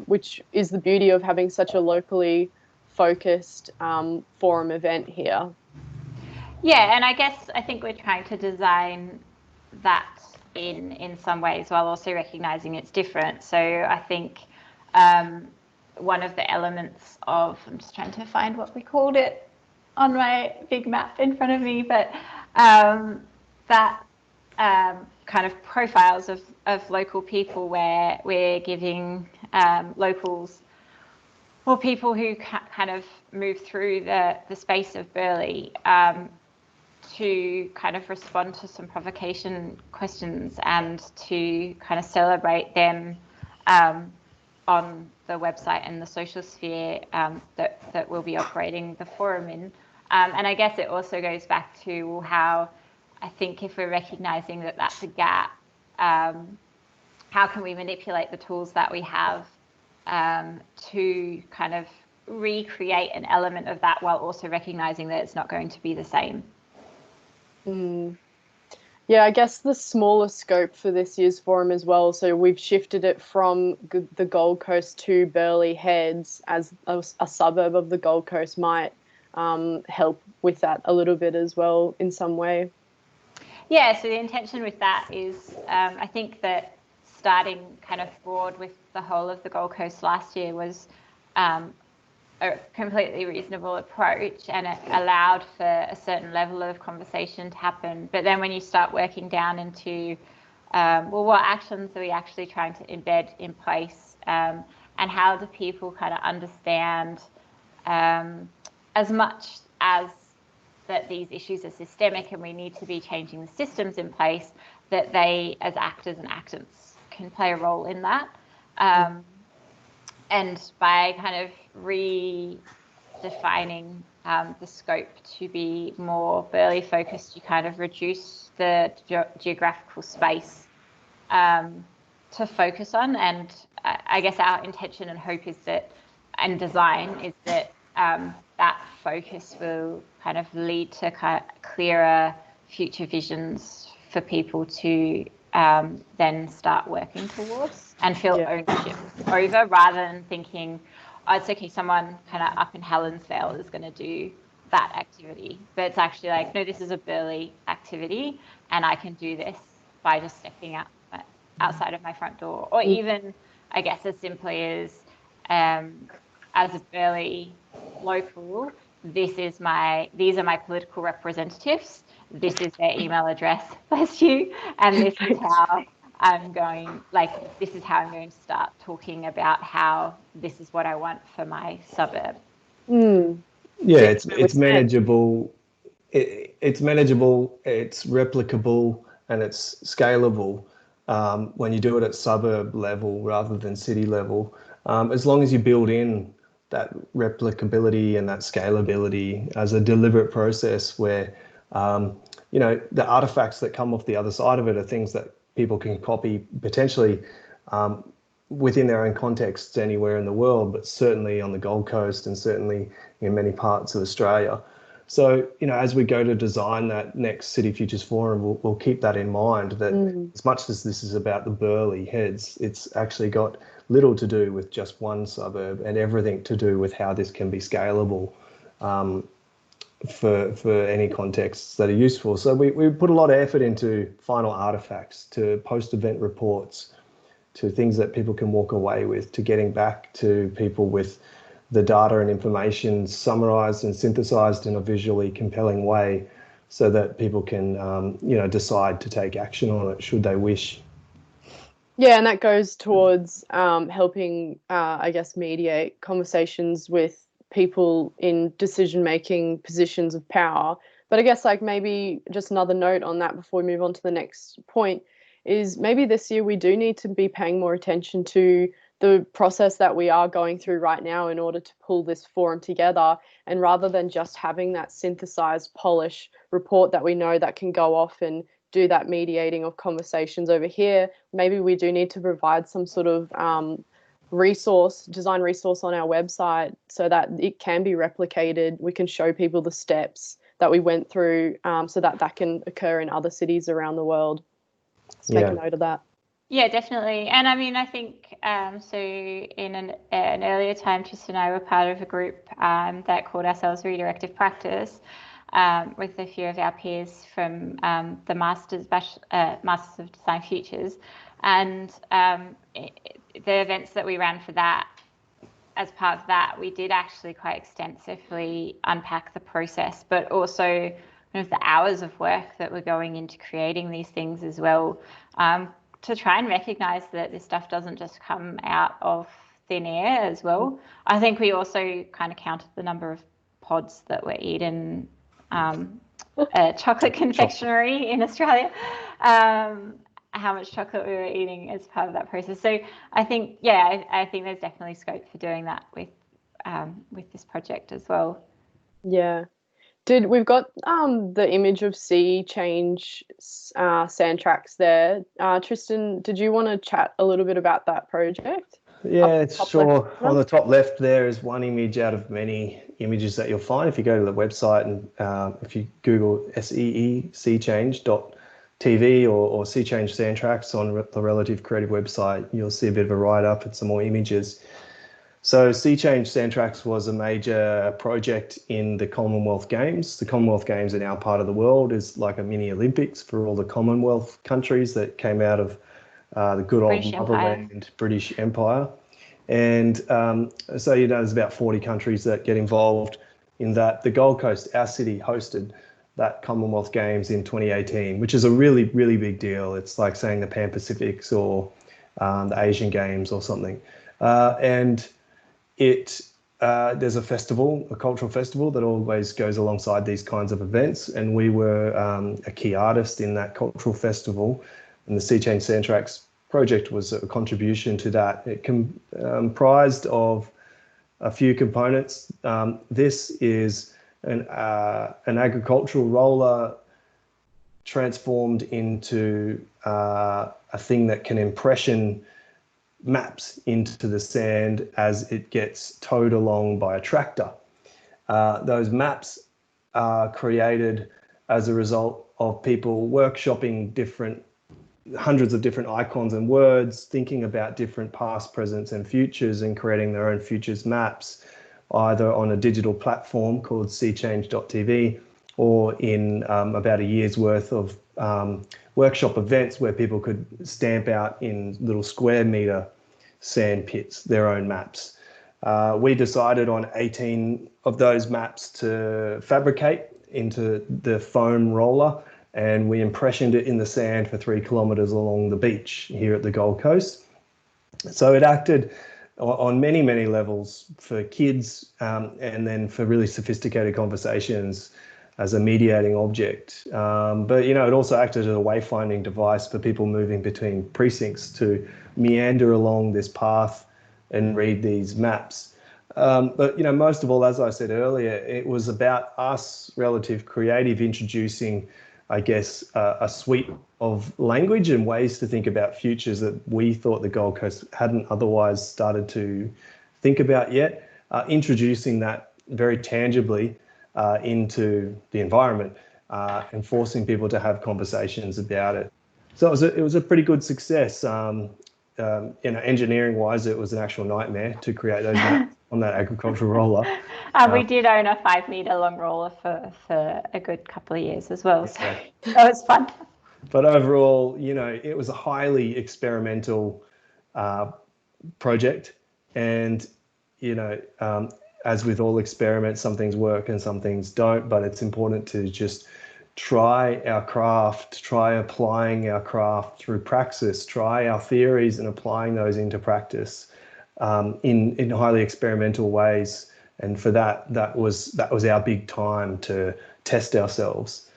Speaker 1: which is the beauty of having such a locally focused forum event here.
Speaker 2: Yeah, and I think we're trying to design that in some ways while also recognizing it's different. So I think one of the elements of, I'm just trying to find what we called it on my big map in front of me, but that kind of profiles of local people, where we're giving locals or people who kind of move through the space of Burleigh to kind of respond to some provocation questions and to kind of celebrate them on the website and the social sphere that we'll be operating the forum in. And I guess it also goes back to how I think if we're recognizing that that's a gap, how can we manipulate the tools that we have to kind of recreate an element of that while also recognizing that it's not going to be the same.
Speaker 1: Yeah, I guess the smaller scope for this year's forum as well. So we've shifted it from the Gold Coast to Burleigh Heads as a suburb of the Gold Coast might help with that a little bit as well in some way.
Speaker 2: Yeah, so the intention with that is I think that starting kind of broad with the whole of the Gold Coast last year was a completely reasonable approach, and it allowed for a certain level of conversation to happen. But then when you start working down into, what actions are we actually trying to embed in place, and how do people kind of understand as much as that these issues are systemic and we need to be changing the systems in place, that they as actors and actants can play a role in that. And by kind of defining the scope to be more Burleigh focused, you kind of reduce the geographical space to focus on. And I guess our intention and hope is that, and design is that that focus will kind of lead to clearer future visions for people to then start working towards and feel ownership over, rather than thinking, oh, it's okay, someone kind of up in Helensvale is going to do that activity. But it's actually like, no, this is a Burleigh activity and I can do this by just stepping outside of my front door. Or even, I guess, as simply as a Burleigh local, these are my political representatives. This is their email address, bless you, and this is how I'm going. Like, this is how I'm going to start talking about how this is what I want for my suburb.
Speaker 3: Yeah, it's manageable. It's manageable. It's replicable, and it's scalable when you do it at suburb level rather than city level. As long as you build in that replicability and that scalability as a deliberate process where, the artifacts that come off the other side of it are things that people can copy potentially within their own contexts anywhere in the world, but certainly on the Gold Coast and certainly in many parts of Australia. So, as we go to design that next City Futures Forum, we'll keep that in mind, that as much as this is about the Burleigh heads, it's actually got little to do with just one suburb and everything to do with how this can be scalable for any contexts that are useful. So we put a lot of effort into final artifacts, to post-event reports, to things that people can walk away with, to getting back to people with the data and information summarized and synthesized in a visually compelling way, so that people can decide to take action on it should they wish.
Speaker 1: Yeah, and that goes towards helping, mediate conversations with people in decision-making positions of power. But I guess, maybe just another note on that before we move on to the next point is, maybe this year we do need to be paying more attention to the process that we are going through right now in order to pull this forum together. And rather than just having that synthesized, polished report that we know that can go off and do that mediating of conversations over here, maybe we do need to provide some sort of design resource on our website so that it can be replicated. We can show people the steps that we went through so that can occur in other cities around the world. Let's make a note of that.
Speaker 2: Yeah, definitely. And I mean, I think so in an earlier time, Tristan and I were part of a group that called ourselves Redirective Practice, with a few of our peers from the Masters of Design Futures. And the events that we ran for that, as part of that, we did actually quite extensively unpack the process, but also kind of the hours of work that were going into creating these things as well, to try and recognize that this stuff doesn't just come out of thin air as well. I think we also kind of counted the number of pods that were eaten, chocolate confectionery in Australia, how much chocolate we were eating as part of that process. So I think, I think there's definitely scope for doing that with this project as well.
Speaker 1: Yeah. We've got the image of sea change sand tracks there. Tristan, did you want to chat a little bit about that project?
Speaker 3: Yeah, sure. On the top left there is one image out of many images that you'll find if you go to the website, and if you Google seechange.tv or Sea Change Sand Tracks on the Relative Creative website, you'll see a bit of a write-up and some more images. So Sea Change Sand Tracks was a major project in the Commonwealth Games. The Commonwealth Games in our part of the world is like a mini Olympics for all the Commonwealth countries that came out of the good old motherland British Empire. And so there's about 40 countries that get involved in that. The Gold Coast, our city, hosted that Commonwealth Games in 2018, which is a really, really big deal. It's like saying the Pan Pacifics or the Asian Games or something. And there's a festival, a cultural festival that always goes alongside these kinds of events. And we were a key artist in that cultural festival. And the Sea Change Sand Tracks project was a contribution to that. It comprised of a few components. This is an agricultural roller transformed into a thing that can impression maps into the sand as it gets towed along by a tractor. Those maps are created as a result of people workshopping hundreds of different icons and words, thinking about different past, presents, and futures, and creating their own futures maps, either on a digital platform called seechange.tv or in about a year's worth of workshop events where people could stamp out in little square meter sand pits their own maps. We decided on 18 of those maps to fabricate into the foam roller, and we impressioned it in the sand for 3 kilometres along the beach here at the Gold Coast. So it acted on many, many levels for kids, and then for really sophisticated conversations as a mediating object. But, you know, it also acted as a wayfinding device for people moving between precincts to meander along this path and read these maps. But, you know, most of all, as I said earlier, it was about us, Relative Creative, introducing, I guess, a suite of language and ways to think about futures that we thought the Gold Coast hadn't otherwise started to think about yet, introducing that very tangibly into the environment, and forcing people to have conversations about it. So it was a pretty good success. Engineering wise, it was an actual nightmare to create those maps on that agricultural roller.
Speaker 2: We did own a 5 metre long roller for a good couple of years as well. So that was fun.
Speaker 3: But overall, you know, it was a highly experimental project. And, you know, as with all experiments, some things work and some things don't, but it's important to just try our craft, try applying our craft through praxis, try our theories and applying those into practice in highly experimental ways. And for that was our big time to test ourselves.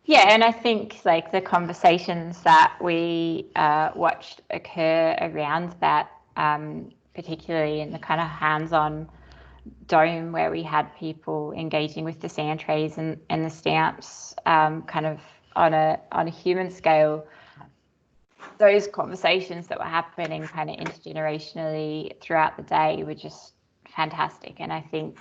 Speaker 2: Yeah, and I think like the conversations that we watched occur around that, particularly in the kind of hands-on dome where we had people engaging with the sand trays and the stamps, kind of on a human scale. Those conversations that were happening kind of intergenerationally throughout the day were just fantastic. And I think,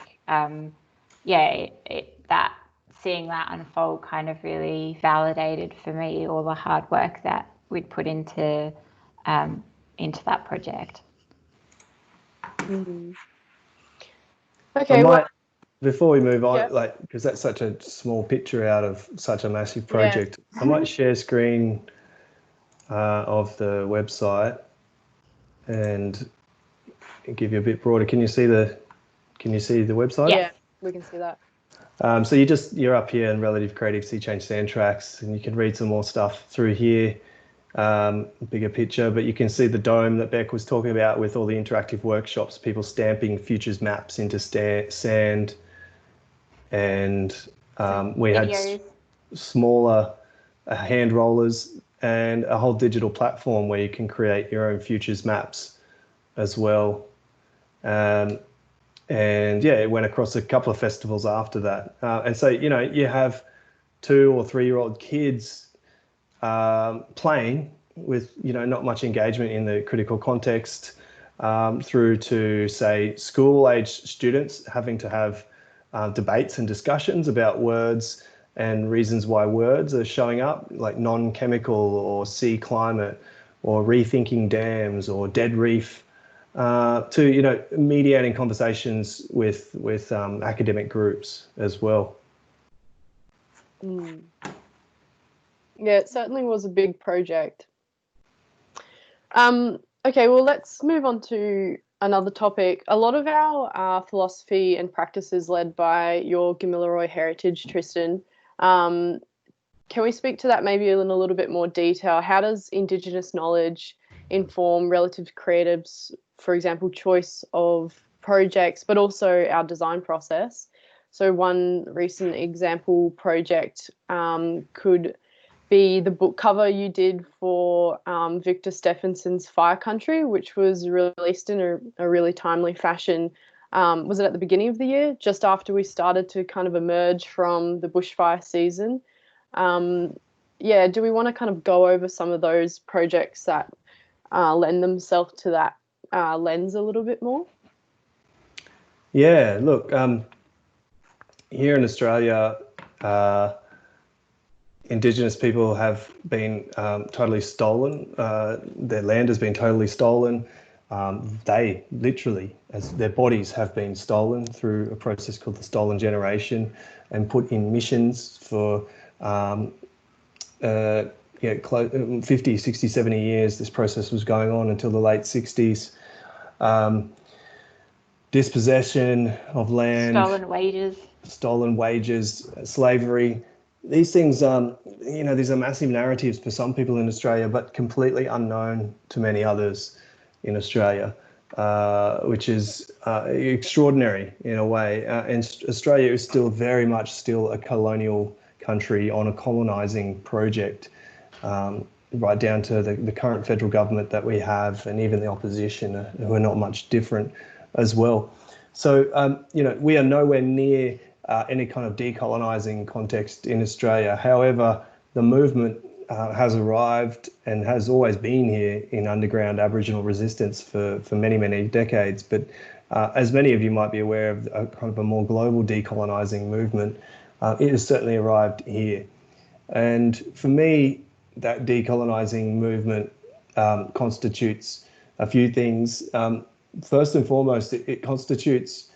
Speaker 2: that seeing that unfold kind of really validated for me all the hard work that we'd put into that project.
Speaker 1: Mm-hmm. Okay.
Speaker 3: Before we move on, because that's such a small picture out of such a massive project, I might share screen of the website and give you a bit broader. Can you see the website?
Speaker 1: Yeah, we can see that.
Speaker 3: So you're up here in Relative Creative Sea Change Sand Tracks, and you can read some more stuff through here, bigger picture, but you can see the dome that Beck was talking about with all the interactive workshops, people stamping futures maps into sand, and we had smaller hand rollers and a whole digital platform where you can create your own futures maps as well. And yeah, it went across a couple of festivals after that. And so, you know, you have 2 or 3-year-old kids playing with, you know, not much engagement in the critical context, through to, say, school-age students having to have debates and discussions about words and reasons why words are showing up, like non-chemical or sea climate or rethinking dams or dead reef, to, you know, mediating conversations with academic groups as well.
Speaker 1: Mm. Yeah, it certainly was a big project. Okay, well, let's move on to another topic. A lot of our philosophy and practice is led by your Gamilaroi heritage, Tristan. Can we speak to that maybe in a little bit more detail? How does Indigenous knowledge inform Relative Creatives, for example, choice of projects, but also our design process? So one recent example project could be the book cover you did for Victor Steffensen's Fire Country, which was released in a really timely fashion. Was it at the beginning of the year, just after we started to kind of emerge from the bushfire season? Yeah, do we want to kind of go over some of those projects that lend themselves to that lens a little bit more?
Speaker 3: Yeah, look, here in Australia, Indigenous people have been totally stolen. Their land has been totally stolen. They literally, as their bodies have been stolen through a process called the stolen generation, and put in missions for 50, 60, 70 years. This process was going on until the late 60s. Dispossession of land, stolen wages, slavery. These things, these are massive narratives for some people in Australia, but completely unknown to many others in Australia, which is extraordinary in a way. And Australia is still very much still a colonial country on a colonising project, right down to the current federal government that we have, and even the opposition, who are not much different as well. So, we are nowhere near any kind of decolonising context in Australia. However, the movement has arrived and has always been here in underground Aboriginal resistance for many, many decades. But as many of you might be aware of, a kind of a more global decolonising movement, it has certainly arrived here. And for me, that decolonising movement constitutes a few things. First and foremost, it constitutes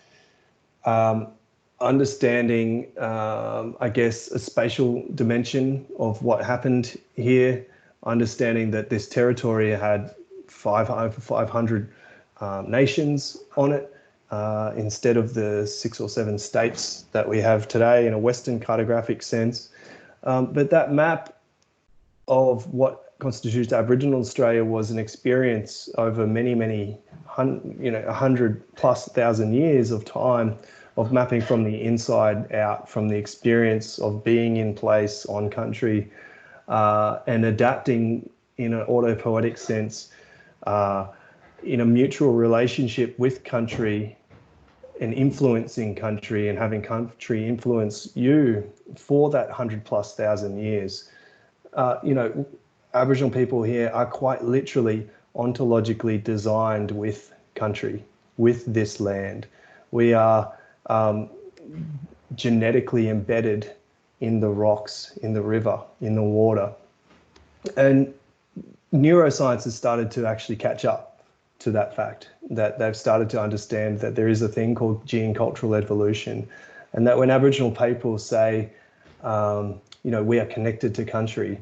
Speaker 3: understanding, I guess, a spatial dimension of what happened here, understanding that this territory had over 500 nations on it, instead of the 6 or 7 states that we have today in a Western cartographic sense. But that map of what constitutes Aboriginal Australia was an experience over many, 100,000+ years of time, of mapping from the inside out, from the experience of being in place on country, and adapting in an autopoetic sense, in a mutual relationship with country, and influencing country, and having country influence you for that 100,000+ years. Aboriginal people here are quite literally ontologically designed with country, with this land. We are genetically embedded in the rocks, in the river, in the water. And neuroscience has started to actually catch up to that fact, that they've started to understand that there is a thing called gene cultural evolution, and that when Aboriginal people say, we are connected to country,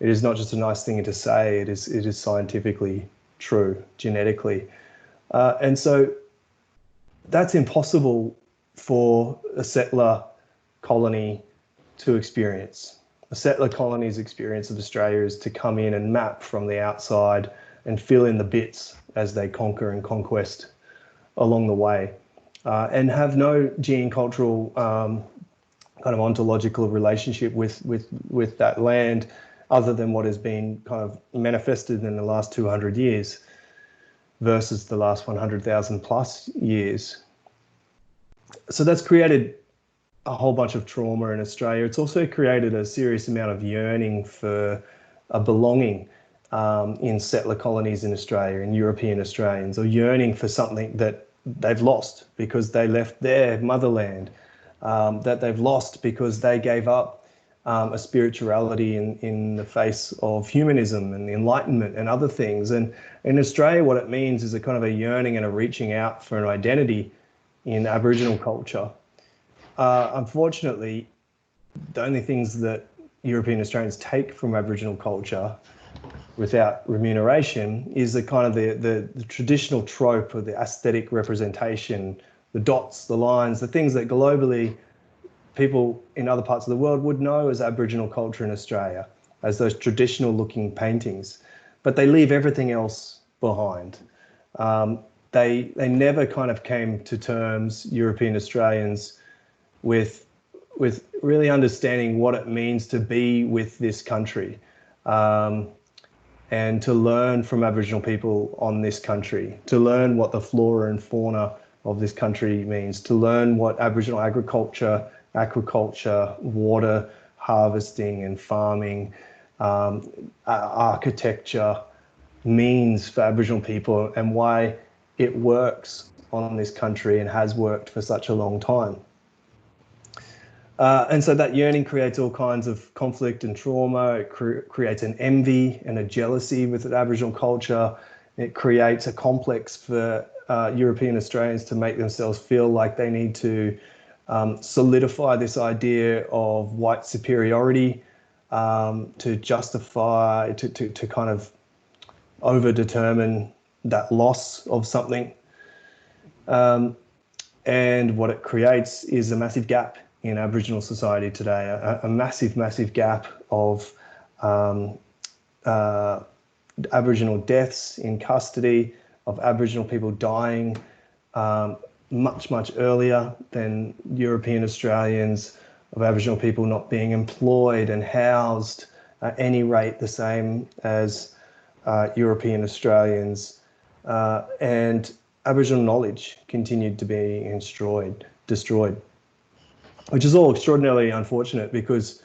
Speaker 3: it is not just a nice thing to say, it is scientifically true, genetically. And so that's impossible for a settler colony to experience. A settler colony's experience of Australia is to come in and map from the outside and fill in the bits as they conquer and conquest along the way, and have no gene cultural kind of ontological relationship with that land, other than what has been kind of manifested in the last 200 years versus the last 100,000+ years. So that's created a whole bunch of trauma in Australia. It's also created a serious amount of yearning for a belonging in settler colonies in Australia, in European Australians, or yearning for something that they've lost because they left their motherland, that they've lost because they gave up a spirituality in the face of humanism and the Enlightenment and other things. And in Australia, what it means is a kind of a yearning and a reaching out for an identity in Aboriginal culture. Unfortunately, the only things that European Australians take from Aboriginal culture without remuneration is the kind of the traditional trope, or the aesthetic representation, the dots, the lines, the things that globally people in other parts of the world would know as Aboriginal culture in Australia, as those traditional looking paintings, but they leave everything else behind. They never kind of came to terms, European Australians, with really understanding what it means to be with this country, and to learn from Aboriginal people on this country, to learn what the flora and fauna of this country means, to learn what Aboriginal agriculture, water harvesting and farming, architecture means for Aboriginal people, and why it works on this country and has worked for such a long time. And so that yearning creates all kinds of conflict and trauma. It creates an envy and a jealousy with the Aboriginal culture. It creates a complex for European Australians to make themselves feel like they need to solidify this idea of white superiority, to justify, to kind of overdetermine that loss of something. And what it creates is a massive gap in Aboriginal society today, a massive gap of Aboriginal deaths in custody, of Aboriginal people dying much earlier than European Australians, of Aboriginal people not being employed and housed at any rate the same as European Australians, and Aboriginal knowledge continued to be destroyed, which is all extraordinarily unfortunate, because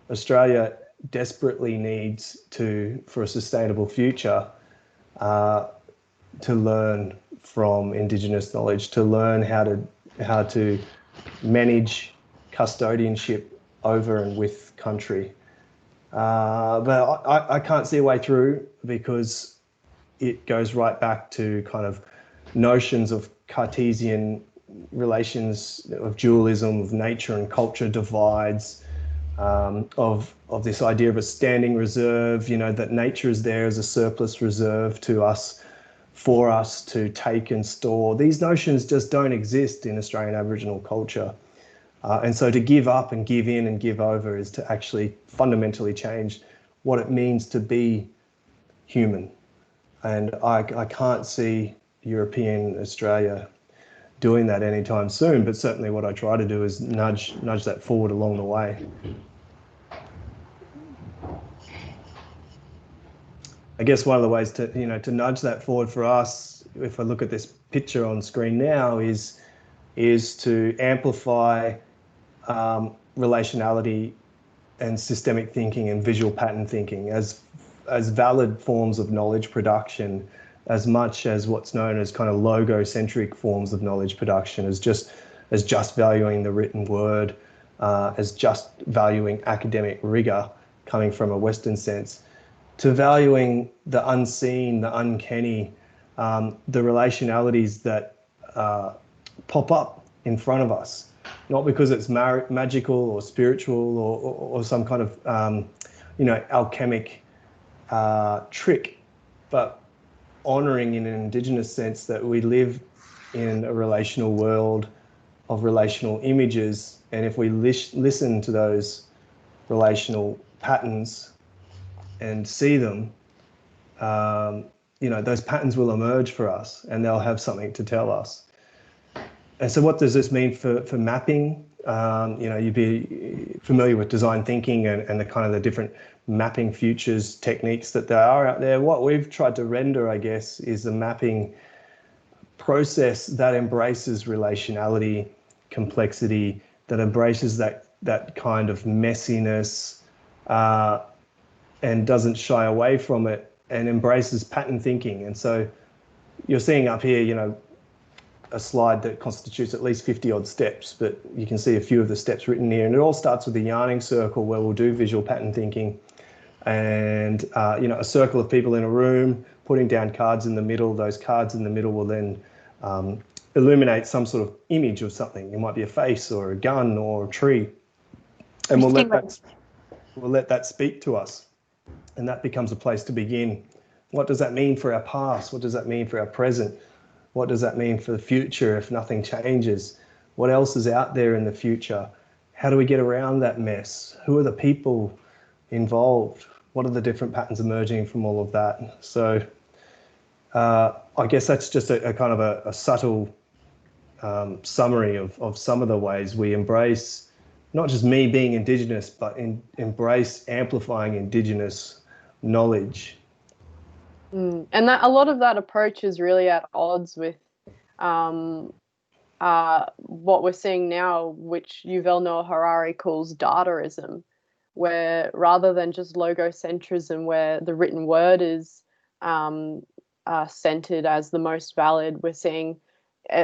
Speaker 3: Australia desperately needs to, for a sustainable future, to learn from Indigenous knowledge, to learn how to manage custodianship over and with country. But I can't see a way through, because it goes right back to kind of notions of Cartesian relations, of dualism, of nature and culture divides, of this idea of a standing reserve, that nature is there as a surplus reserve to us, for us to take and store. These notions just don't exist in Australian Aboriginal culture. And so to give up and give in and give over is to actually fundamentally change what it means to be human. And I can't see European Australia doing that anytime soon, but certainly what I try to do is nudge that forward along the way. I guess one of the ways to nudge that forward for us, if I look at this picture on screen now, is to amplify relationality and systemic thinking and visual pattern thinking as valid forms of knowledge production, as much as what's known as kind of logocentric forms of knowledge production, as just valuing the written word, as just valuing academic rigor coming from a Western sense, to valuing the unseen, the uncanny, the relationalities that pop up in front of us, not because it's magical or spiritual or some kind of alchemic trick, but honouring in an Indigenous sense that we live in a relational world of relational images, and if we listen to those relational patterns and see them, those patterns will emerge for us, and they'll have something to tell us. And so what does this mean for mapping? You'd be familiar with design thinking and the kind of the different mapping futures techniques that there are out there. What we've tried to render, I guess, is a mapping process that embraces relationality, complexity, that embraces that kind of messiness, and doesn't shy away from it, and embraces pattern thinking. And so you're seeing up here, a slide that constitutes at least 50 odd steps, but you can see a few of the steps written here, and it all starts with a yarning circle where we'll do visual pattern thinking, and a circle of people in a room putting down cards in the middle. Those cards in the middle will then illuminate some sort of image of something. It might be a face or a gun or a tree, and we'll let that speak to us, and that becomes a place to begin. What does that mean for our past? What does that mean for our present? What does that mean for the future if nothing changes? What else is out there in the future? How do we get around that mess? Who are the people involved? What are the different patterns emerging from all of that? So I guess that's just a kind of a subtle summary of some of the ways we embrace not just me being Indigenous, but embrace amplifying Indigenous knowledge.
Speaker 1: And that a lot of that approach is really at odds with what we're seeing now, which Yuval Noah Harari calls dataism, where rather than just logocentrism, where the written word is centered as the most valid, we're seeing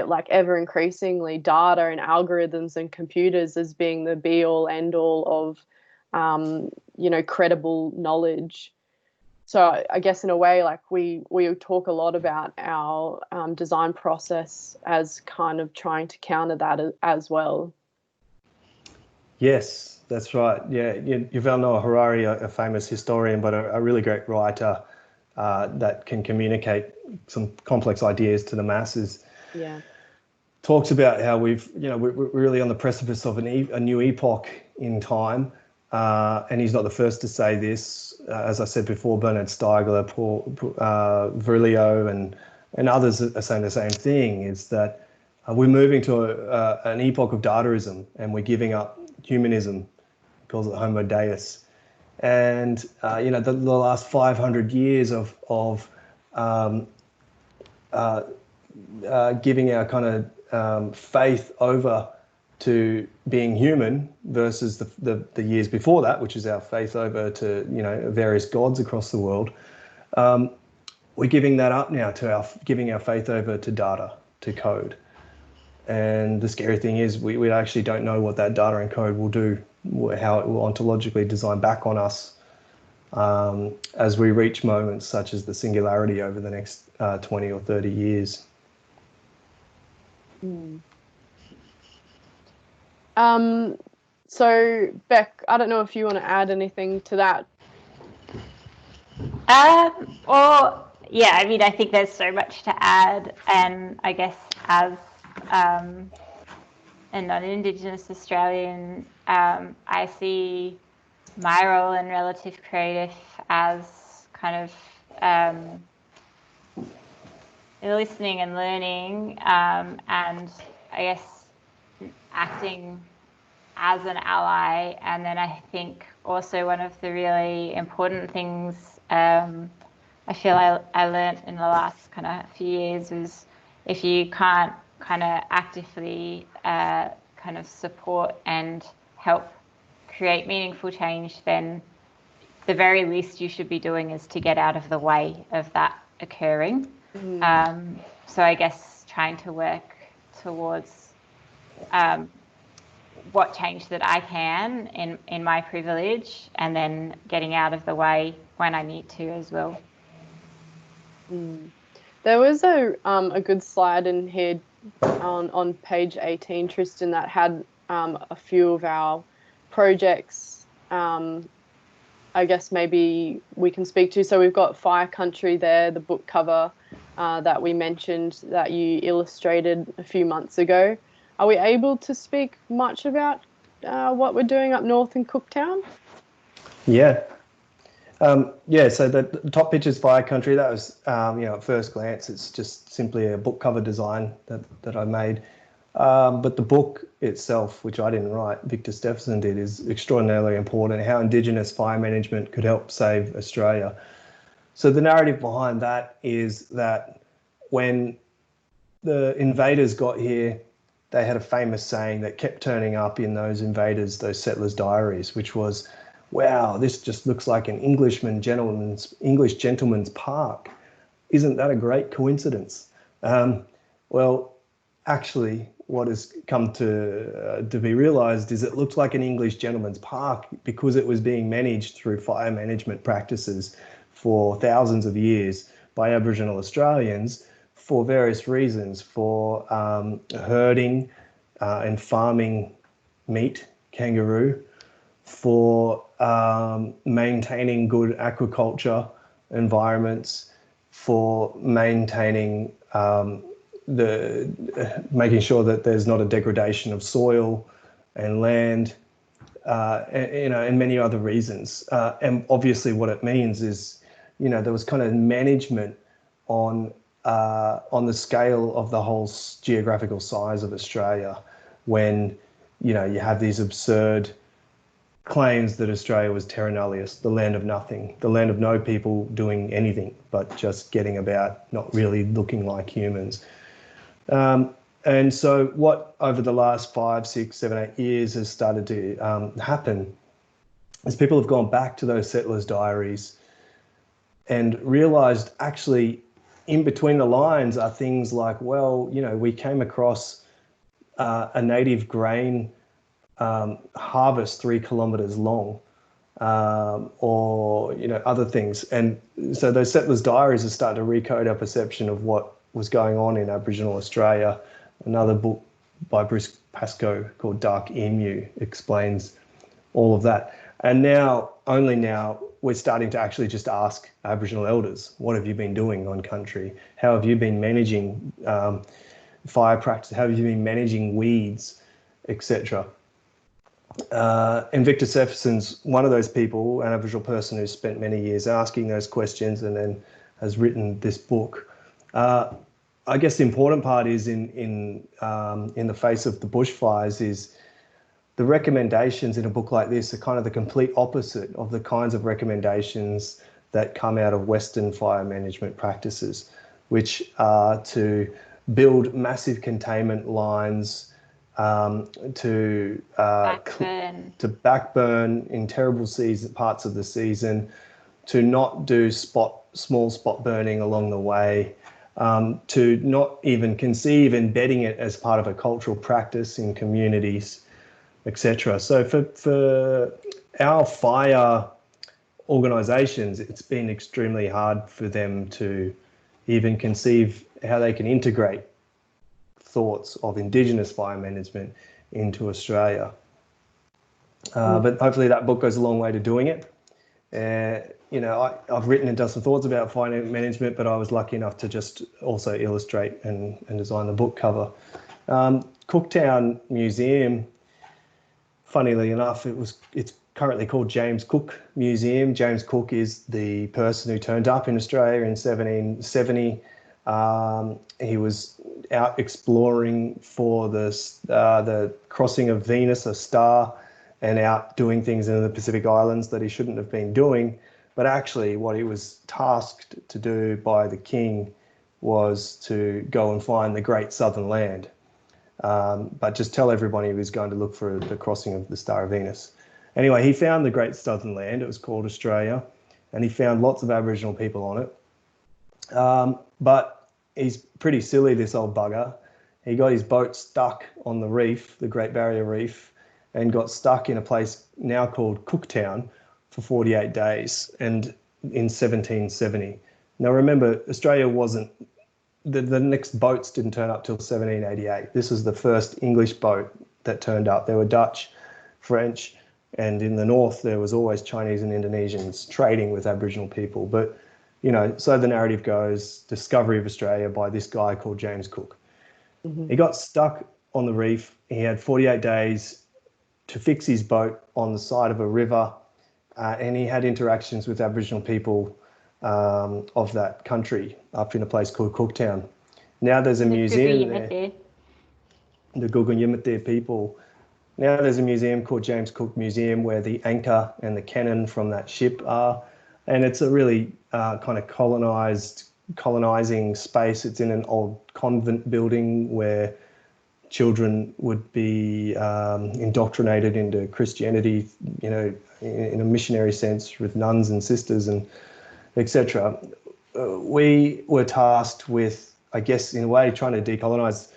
Speaker 1: like ever increasingly data and algorithms and computers as being the be all end all of credible knowledge. So I guess in a way, like we talk a lot about our design process as kind of trying to counter that as well.
Speaker 3: Yes, that's right. Yeah, Yuval Noah Harari, a famous historian, but a really great writer that can communicate some complex ideas to the masses.
Speaker 1: Yeah.
Speaker 3: Talks about how we're really on the precipice of a new epoch in time. And he's not the first to say this. As I said before, Bernard Stiegler, Paul Virilio, and others are saying the same thing, is that we're moving to an epoch of dataism, and we're giving up humanism. He calls it Homo Deus. And, the last 500 years of giving our kind of faith over to being human versus the years before that, which is our faith over to various gods across the world. We're giving that up now to giving our faith over to data, to code. And the scary thing is we actually don't know what that data and code will do, how it will ontologically design back on us as we reach moments such as the singularity over the next 20 or 30 years.
Speaker 1: So Beck, I don't know if you want to add anything to that.
Speaker 2: I think there's so much to add, and I guess as a non-Indigenous Australian, I see my role in relative creative as kind of listening and learning, and I guess acting as an ally. And then I think also one of the really important things I feel I learned in the last kind of few years is if you can't kind of actively kind of support and help create meaningful change, then the very least you should be doing is to get out of the way of that occurring. So I guess trying to work towards what change that I can in my privilege, and then getting out of the way when I need to as well.
Speaker 1: There was a good slide in here on page 18, Tristan, that had a few of our projects I guess maybe we can speak to. So we've got Fire Country there, the book cover that we mentioned that you illustrated a few months ago. Are we able to speak much about what we're doing up north in Cooktown?
Speaker 3: Yeah. So the top picture is Fire Country. That was, at first glance, it's just simply a book cover design that I made. But the book itself, which I didn't write, Victor Steffensen did, is extraordinarily important, how Indigenous fire management could help save Australia. So the narrative behind that is that when the invaders got here, they had a famous saying that kept turning up in those settlers' diaries, which was, wow, this just looks like an English gentleman's park. Isn't that a great coincidence? Well, actually, what has come to be realised is it looks like an English gentleman's park because it was being managed through fire management practices for thousands of years by Aboriginal Australians for various reasons, for herding and farming meat, kangaroo, for maintaining good aquaculture environments, for maintaining making sure that there's not a degradation of soil and land, and many other reasons. And obviously what it means is, there was kind of management on the scale of the whole geographical size of Australia when you have these absurd claims that Australia was terra nullius, the land of nothing, the land of no people doing anything but just getting about, not really looking like humans. And so what over the last 5, 6, 7, 8 years has started to happen is people have gone back to those settlers' diaries and realised actually in between the lines are things like, well, we came across a native grain harvest 3 kilometres long, or other things. And so those settlers' diaries have started to recode our perception of what was going on in Aboriginal Australia. Another book by Bruce Pascoe called Dark Emu explains all of that. And now, only now, we're starting to actually just ask Aboriginal elders, what have you been doing on country? How have you been managing fire practice? How have you been managing weeds, etc.? And Victor Steffensen's one of those people, an Aboriginal person who's spent many years asking those questions and then has written this book. I guess the important part is in the face of the bushfires is the recommendations in a book like this are kind of the complete opposite of the kinds of recommendations that come out of Western fire management practices, which are to build massive containment lines, to backburn in terrible parts of the season, to not do small spot burning along the way, to not even conceive embedding it as part of a cultural practice in communities, etc. So for our fire organisations, it's been extremely hard for them to even conceive how they can integrate thoughts of Indigenous fire management into Australia. But hopefully that book goes a long way to doing it. I've written and done some thoughts about fire management, but I was lucky enough to just also illustrate and design the book cover. Cooktown Museum, funnily enough, it's currently called James Cook Museum. James Cook is the person who turned up in Australia in 1770. He was out exploring for the crossing of Venus, a star, and out doing things in the Pacific Islands that he shouldn't have been doing. But actually what he was tasked to do by the king was to go and find the Great Southern Land. But just tell everybody he was going to look for the crossing of the Star of Venus. Anyway, he found the Great Southern Land. It was called Australia, and he found lots of Aboriginal people on it. But he's pretty silly, this old bugger. He got his boat stuck on the reef, the Great Barrier Reef, and got stuck in a place now called Cooktown for 48 days, and in 1770. Now remember, Australia wasn't, the next boats didn't turn up till 1788. This was the first English boat that turned up. There were Dutch, French, and in the north there was always Chinese and Indonesians trading with Aboriginal people. But so the narrative goes, discovery of Australia by this guy called James Cook. Mm-hmm. He got stuck on the reef. He had 48 days to fix his boat on the side of a river, and he had interactions with Aboriginal people of that country up in a place called Cooktown. Now there's a museum there. The Gugunyimithir people. Now there's a museum called James Cook Museum where the anchor and the cannon from that ship are, and it's a really kind of colonizing space. It's in an old convent building where children would be indoctrinated into Christianity, in a missionary sense with nuns and sisters and etc. We were tasked with, I guess, in a way, trying to decolonize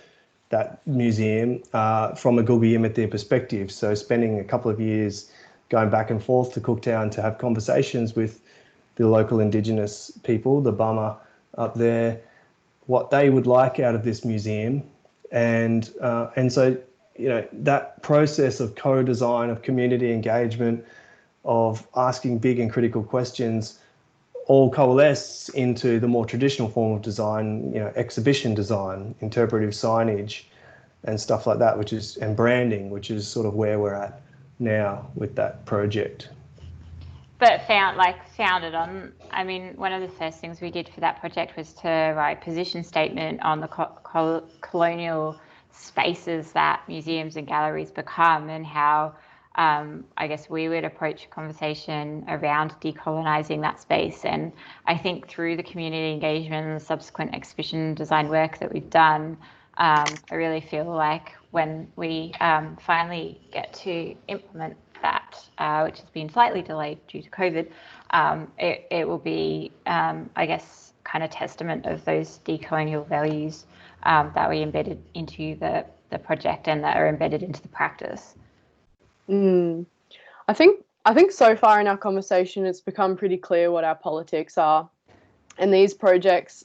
Speaker 3: that museum from a Gugunyimithir perspective. So spending a couple of years going back and forth to Cooktown to have conversations with the local Indigenous people, the Bama up there, what they would like out of this museum. And so, that process of co-design, of community engagement, of asking big and critical questions, all coalesce into the more traditional form of design, exhibition design, interpretive signage and stuff like that, and branding, which is sort of where we're at now with that project.
Speaker 2: But founded on, one of the first things we did for that project was to write a position statement on the colonial spaces that museums and galleries become, and how I guess we would approach a conversation around decolonizing that space. And I think through the community engagement and the subsequent exhibition design work that we've done, I really feel like when we finally get to implement that, which has been slightly delayed due to COVID, it will be, I guess, kind of testament of those decolonial values that we embedded into the project and that are embedded into the practice.
Speaker 1: I think so far in our conversation, it's become pretty clear what our politics are, and these projects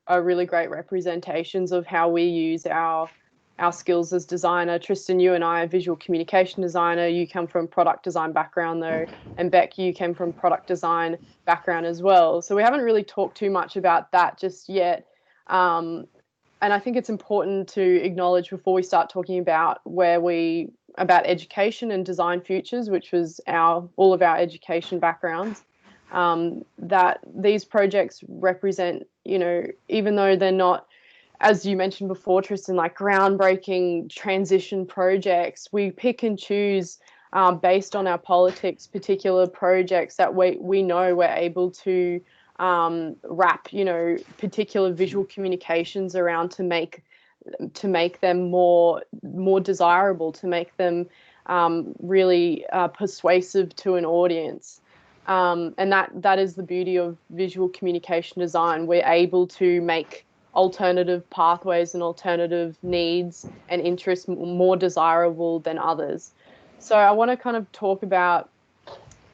Speaker 1: are really great representations of how we use our skills as designer. Tristan, you and I are visual communication designer. You come from product design background though, and Beck, you came from product design background as well. So we haven't really talked too much about that just yet. And I think it's important to acknowledge before we start talking about about education and design futures, which was all of our education backgrounds, that these projects represent, even though they're not, as you mentioned before, Tristan, like groundbreaking transition projects, we pick and choose based on our politics, particular projects that we know we're able to wrap, particular visual communications around to make them more desirable, to make them really persuasive to an audience. And that is the beauty of visual communication design. We're able to make alternative pathways and alternative needs and interests more desirable than others. So I want to kind of talk about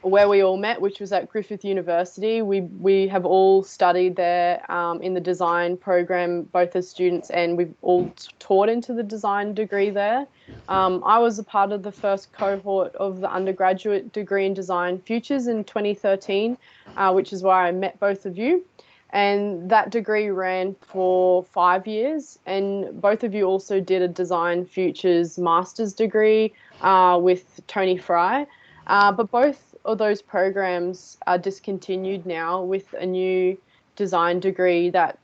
Speaker 1: where we all met, which was at Griffith University. We have all studied there in the design program, both as students, and we've all taught into the design degree there. I was a part of the first cohort of the undergraduate degree in design futures in 2013, which is where I met both of you. And that degree ran for 5 years, and both of you also did a design futures master's degree with Tony Fry. But both of those programs are discontinued now with a new design degree that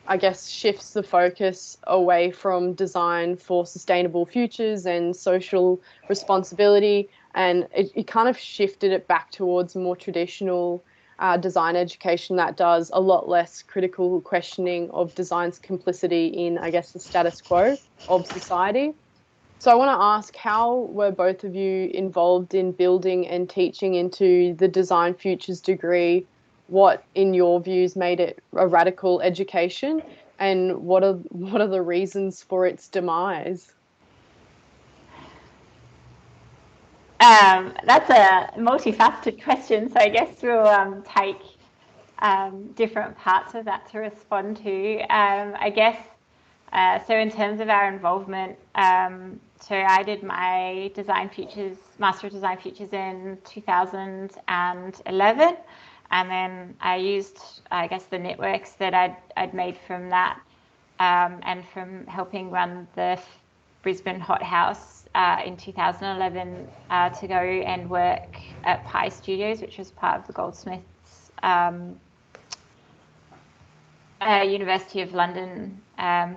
Speaker 1: I guess shifts the focus away from design for sustainable futures and social responsibility, and it kind of shifted it back towards more traditional design education that does a lot less critical questioning of design's complicity in, I guess, the status quo of society. So I want to ask, how were both of you involved in building and teaching into the Design Futures degree? What, in your views, made it a radical education, and what are the reasons for its demise?
Speaker 2: That's a multifaceted question, so I guess we'll take different parts of that to respond to. I guess, so in terms of our involvement, so I did my Master of Design Futures in 2011, and then I used, I guess, the networks that I'd made from that, and from helping run the Brisbane Hot House in 2011 to go and work at Pi Studios, which was part of the Goldsmiths University of London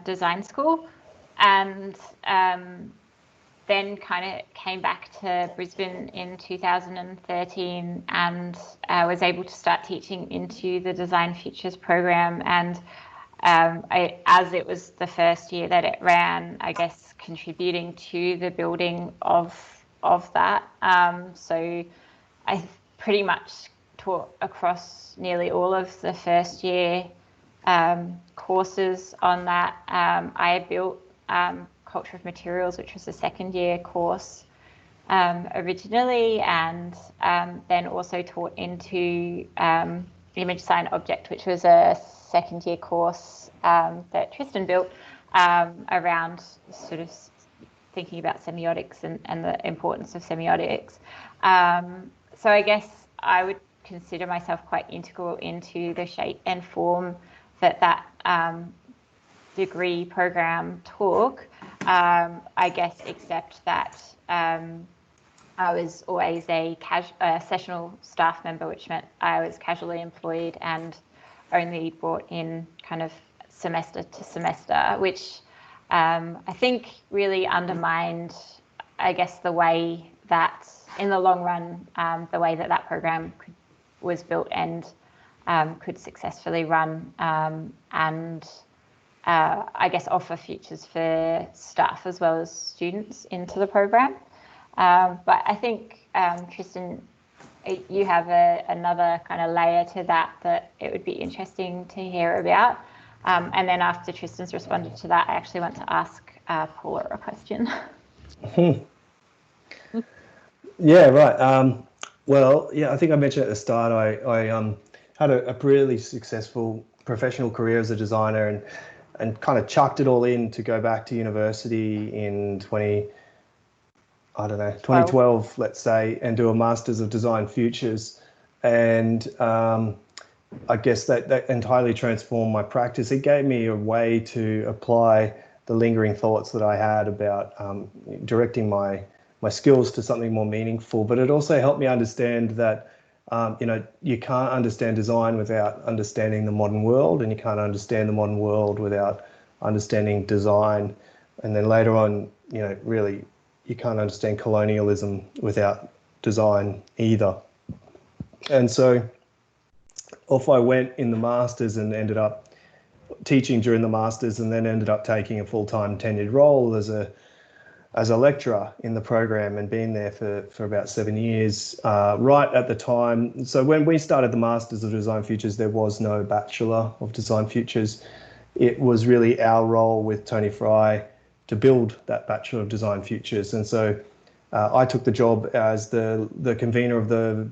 Speaker 2: Design School, and then kind of came back to Brisbane in 2013 and was able to start teaching into the Design Futures program. And as it was the first year that it ran, I guess contributing to the building of that. So I pretty much taught across nearly all of the first year courses on that. I built Culture of Materials, which was the second year course originally, and then also taught into Image Sign Object, which was a second year course that Tristan built around sort of thinking about semiotics and the importance of semiotics. So I guess I would consider myself quite integral into the shape and form that degree program took, I guess, except that I was always a sessional staff member, which meant I was casually employed and only brought in kind of semester to semester, which I think really undermined, I guess, the way that in the long run, the way that that program was built and could successfully run and I guess offer futures for staff as well as students into the program. But I think, Tristan, you have another kind of layer to that it would be interesting to hear about. And then after Tristan's responded to that, I actually want to ask Paula a question.
Speaker 3: Yeah, right. Well, yeah, I think I mentioned at the start, I had a really successful professional career as a designer and kind of chucked it all in to go back to university in 2012, let's say, and do a Masters of Design Futures. And I guess that entirely transformed my practice. It gave me a way to apply the lingering thoughts that I had about directing my skills to something more meaningful. But it also helped me understand that you can't understand design without understanding the modern world, and you can't understand the modern world without understanding design. And then later on, really, you can't understand colonialism without design either. And so off I went in the Masters and ended up teaching during the Masters, and then ended up taking a full-time tenured role as a lecturer in the program, and been there for about 7 years, right at the time. So when we started the Masters of Design Futures, there was no Bachelor of Design Futures. It was really our role with Tony Fry to build that Bachelor of Design Futures. And so I took the job as the convener of the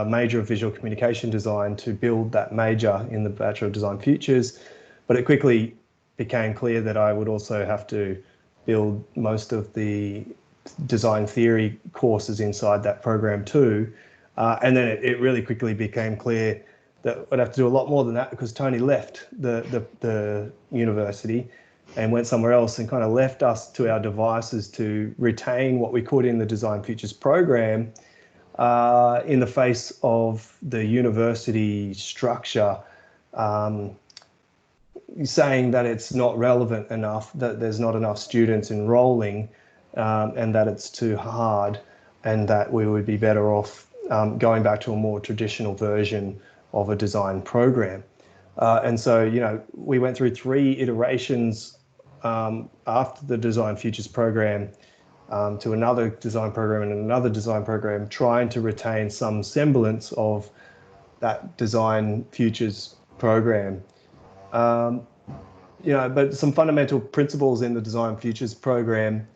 Speaker 3: major of visual communication design to build that major in the Bachelor of Design Futures. But it quickly became clear that I would also have to build most of the design theory courses inside that program too. And then it really quickly became clear that I'd have to do a lot more than that, because Tony left the university and went somewhere else, and kind of left us to our devices to retain what we could in the Design Futures program in the face of the university structure saying that it's not relevant enough, that there's not enough students enrolling, and that it's too hard, and that we would be better off going back to a more traditional version of a design program. And so, we went through 3 iterations after the Design Futures program to another design program and another design program, trying to retain some semblance of that Design Futures program. But some fundamental principles in the Design Futures program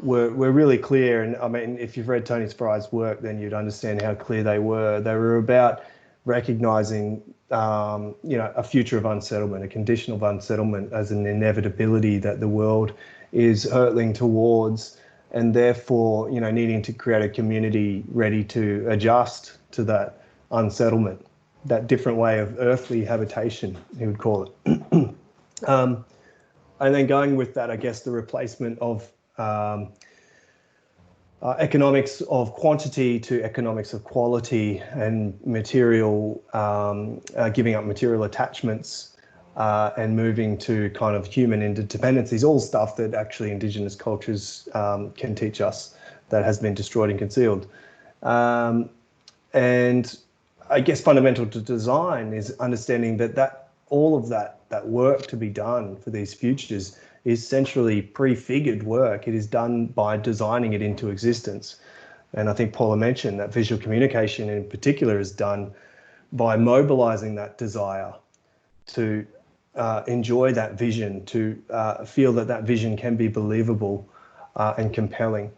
Speaker 3: were really clear. And I mean, if you've read Tony Fry's work, then you'd understand how clear they were. They were about recognizing, a future of unsettlement, a condition of unsettlement as an inevitability that the world is hurtling towards, and therefore, needing to create a community ready to adjust to that unsettlement, that different way of earthly habitation, he would call it. And then going with that, I guess the replacement of economics of quantity to economics of quality, and material, giving up material attachments and moving to kind of human interdependencies, all stuff that actually Indigenous cultures can teach us that has been destroyed and concealed. And I guess fundamental to design is understanding that all of that work to be done for these futures is essentially prefigured work. It is done by designing it into existence. And I think Paula mentioned that visual communication in particular is done by mobilizing that desire to enjoy that vision, to feel that vision can be believable and compelling.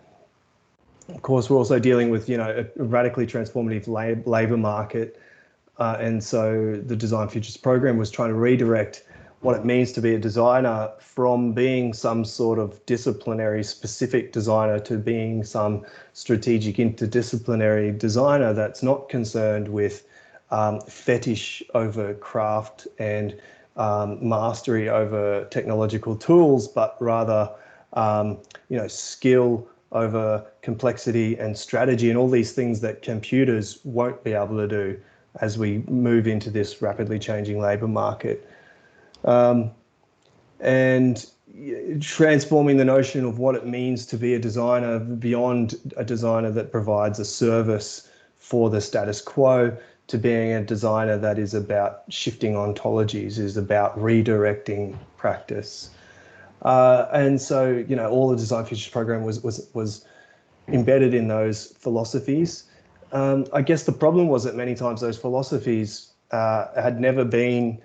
Speaker 3: Of course, we're also dealing with, a radically transformative labour market. And so the Design Futures program was trying to redirect what it means to be a designer from being some sort of disciplinary specific designer to being some strategic interdisciplinary designer that's not concerned with fetish over craft and mastery over technological tools, but rather, skill over complexity and strategy, and all these things that computers won't be able to do as we move into this rapidly changing labour market. and transforming the notion of what it means to be a designer beyond a designer that provides a service for the status quo to being a designer that is about shifting ontologies, is about redirecting practice. And so, you know, all the Design Futures program was embedded in those philosophies. I guess the problem was that many times those philosophies had never been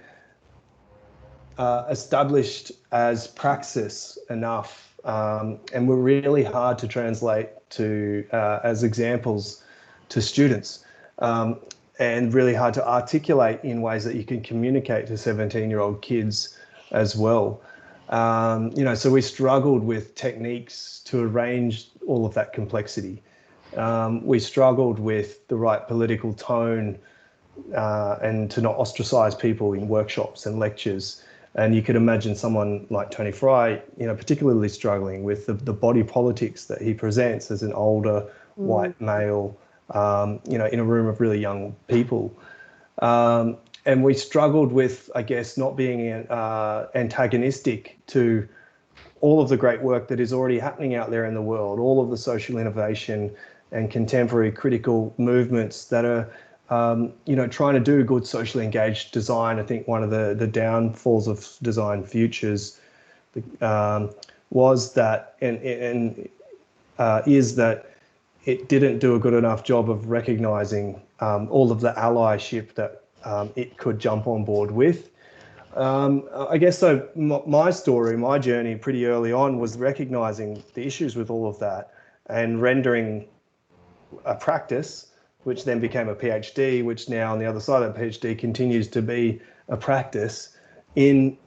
Speaker 3: established as praxis enough, and were really hard to translate to as examples to students, and really hard to articulate in ways that you can communicate to 17-year-old kids as well. You know, so we struggled with techniques to arrange all of that complexity. We struggled with the right political tone and to not ostracize people in workshops and lectures. And you could imagine someone like Tony Fry, you know, particularly struggling with the body politics that he presents as an older white male, you know, in a room of really young people. And we struggled with, I guess, not being antagonistic to all of the great work that is already happening out there in the world, all of the social innovation and contemporary critical movements that are, you know, trying to do good socially engaged design. I think one of the downfalls of Design Futures was that, is that it didn't do a good enough job of recognizing all of the allyship that it could jump on board with. I guess so. My story, my journey pretty early on was recognizing the issues with all of that and rendering a practice, which then became a PhD, which now on the other side of that PhD continues to be a practice in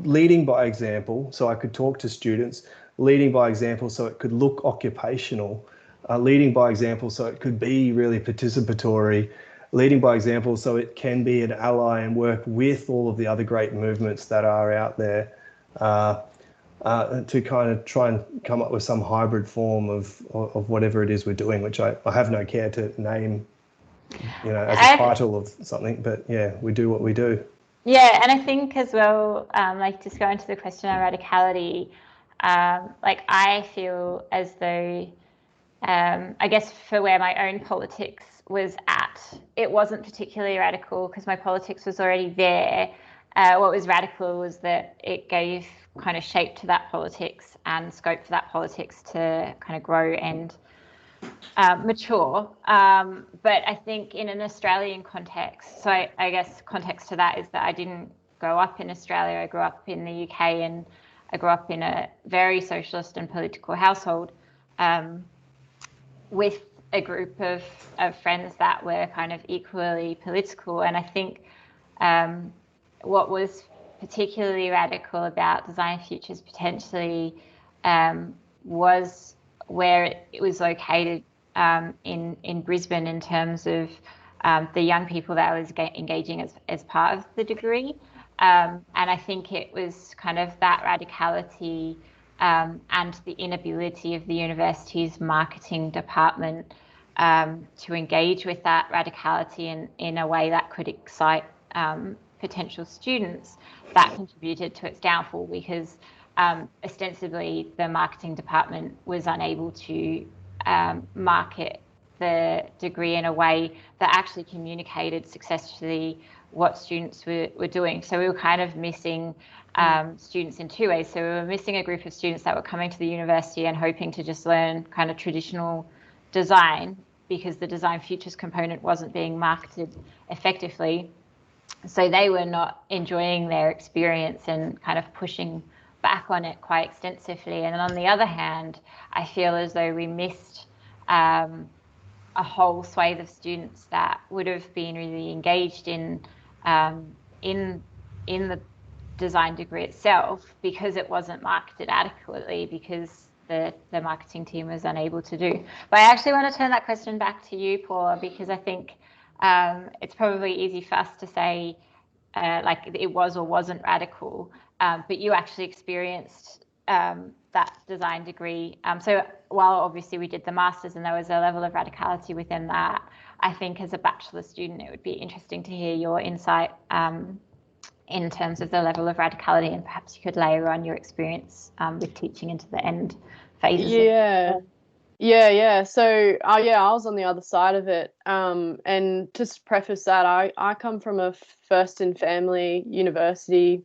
Speaker 3: leading by example. So I could talk to students, leading by example so it could look occupational, leading by example so it could be really participatory, leading by example so it can be an ally and work with all of the other great movements that are out there, to kind of try and come up with some hybrid form of whatever it is we're doing, which I have no care to name, you know, as a title of something, but yeah, we do what we do.
Speaker 2: Yeah, and I think as well, like just going to the question on radicality, like I feel as though, I guess for where my own politics was at, it wasn't particularly radical because my politics was already there. What was radical was that it gave kind of shape to that politics and scope for that politics to kind of grow and mature. But I think in an Australian context, so I guess context to that is that I didn't grow up in Australia. I grew up in the UK, and I grew up in a very socialist and political household, with a group of friends that were kind of equally political. And I think what was particularly radical about Design Futures potentially was where it was located in Brisbane in terms of the young people that I was engaging as part of the degree. And I think it was kind of that radicality and the inability of the university's marketing department to engage with that radicality in a way that could excite potential students that contributed to its downfall, because ostensibly the marketing department was unable to market the degree in a way that actually communicated successfully what students were doing. So we were kind of missing students in two ways. So we were missing a group of students that were coming to the university and hoping to just learn kind of traditional design because the Design Futures component wasn't being marketed effectively. So they were not enjoying their experience and kind of pushing back on it quite extensively. And then on the other hand, I feel as though we missed a whole swathe of students that would have been really engaged in the design degree itself, because it wasn't marketed adequately, because the marketing team was unable to do. But I actually want to turn that question back to you, Paula, because I think it's probably easy for us to say like it was or wasn't radical, but you actually experienced that design degree. So while obviously we did the masters and there was a level of radicality within that, I think as a bachelor student it would be interesting to hear your insight in terms of the level of radicality, and perhaps you could layer on your experience with teaching into the end phases.
Speaker 1: Yeah. So, I was on the other side of it. And just to preface that, I come from a first in family university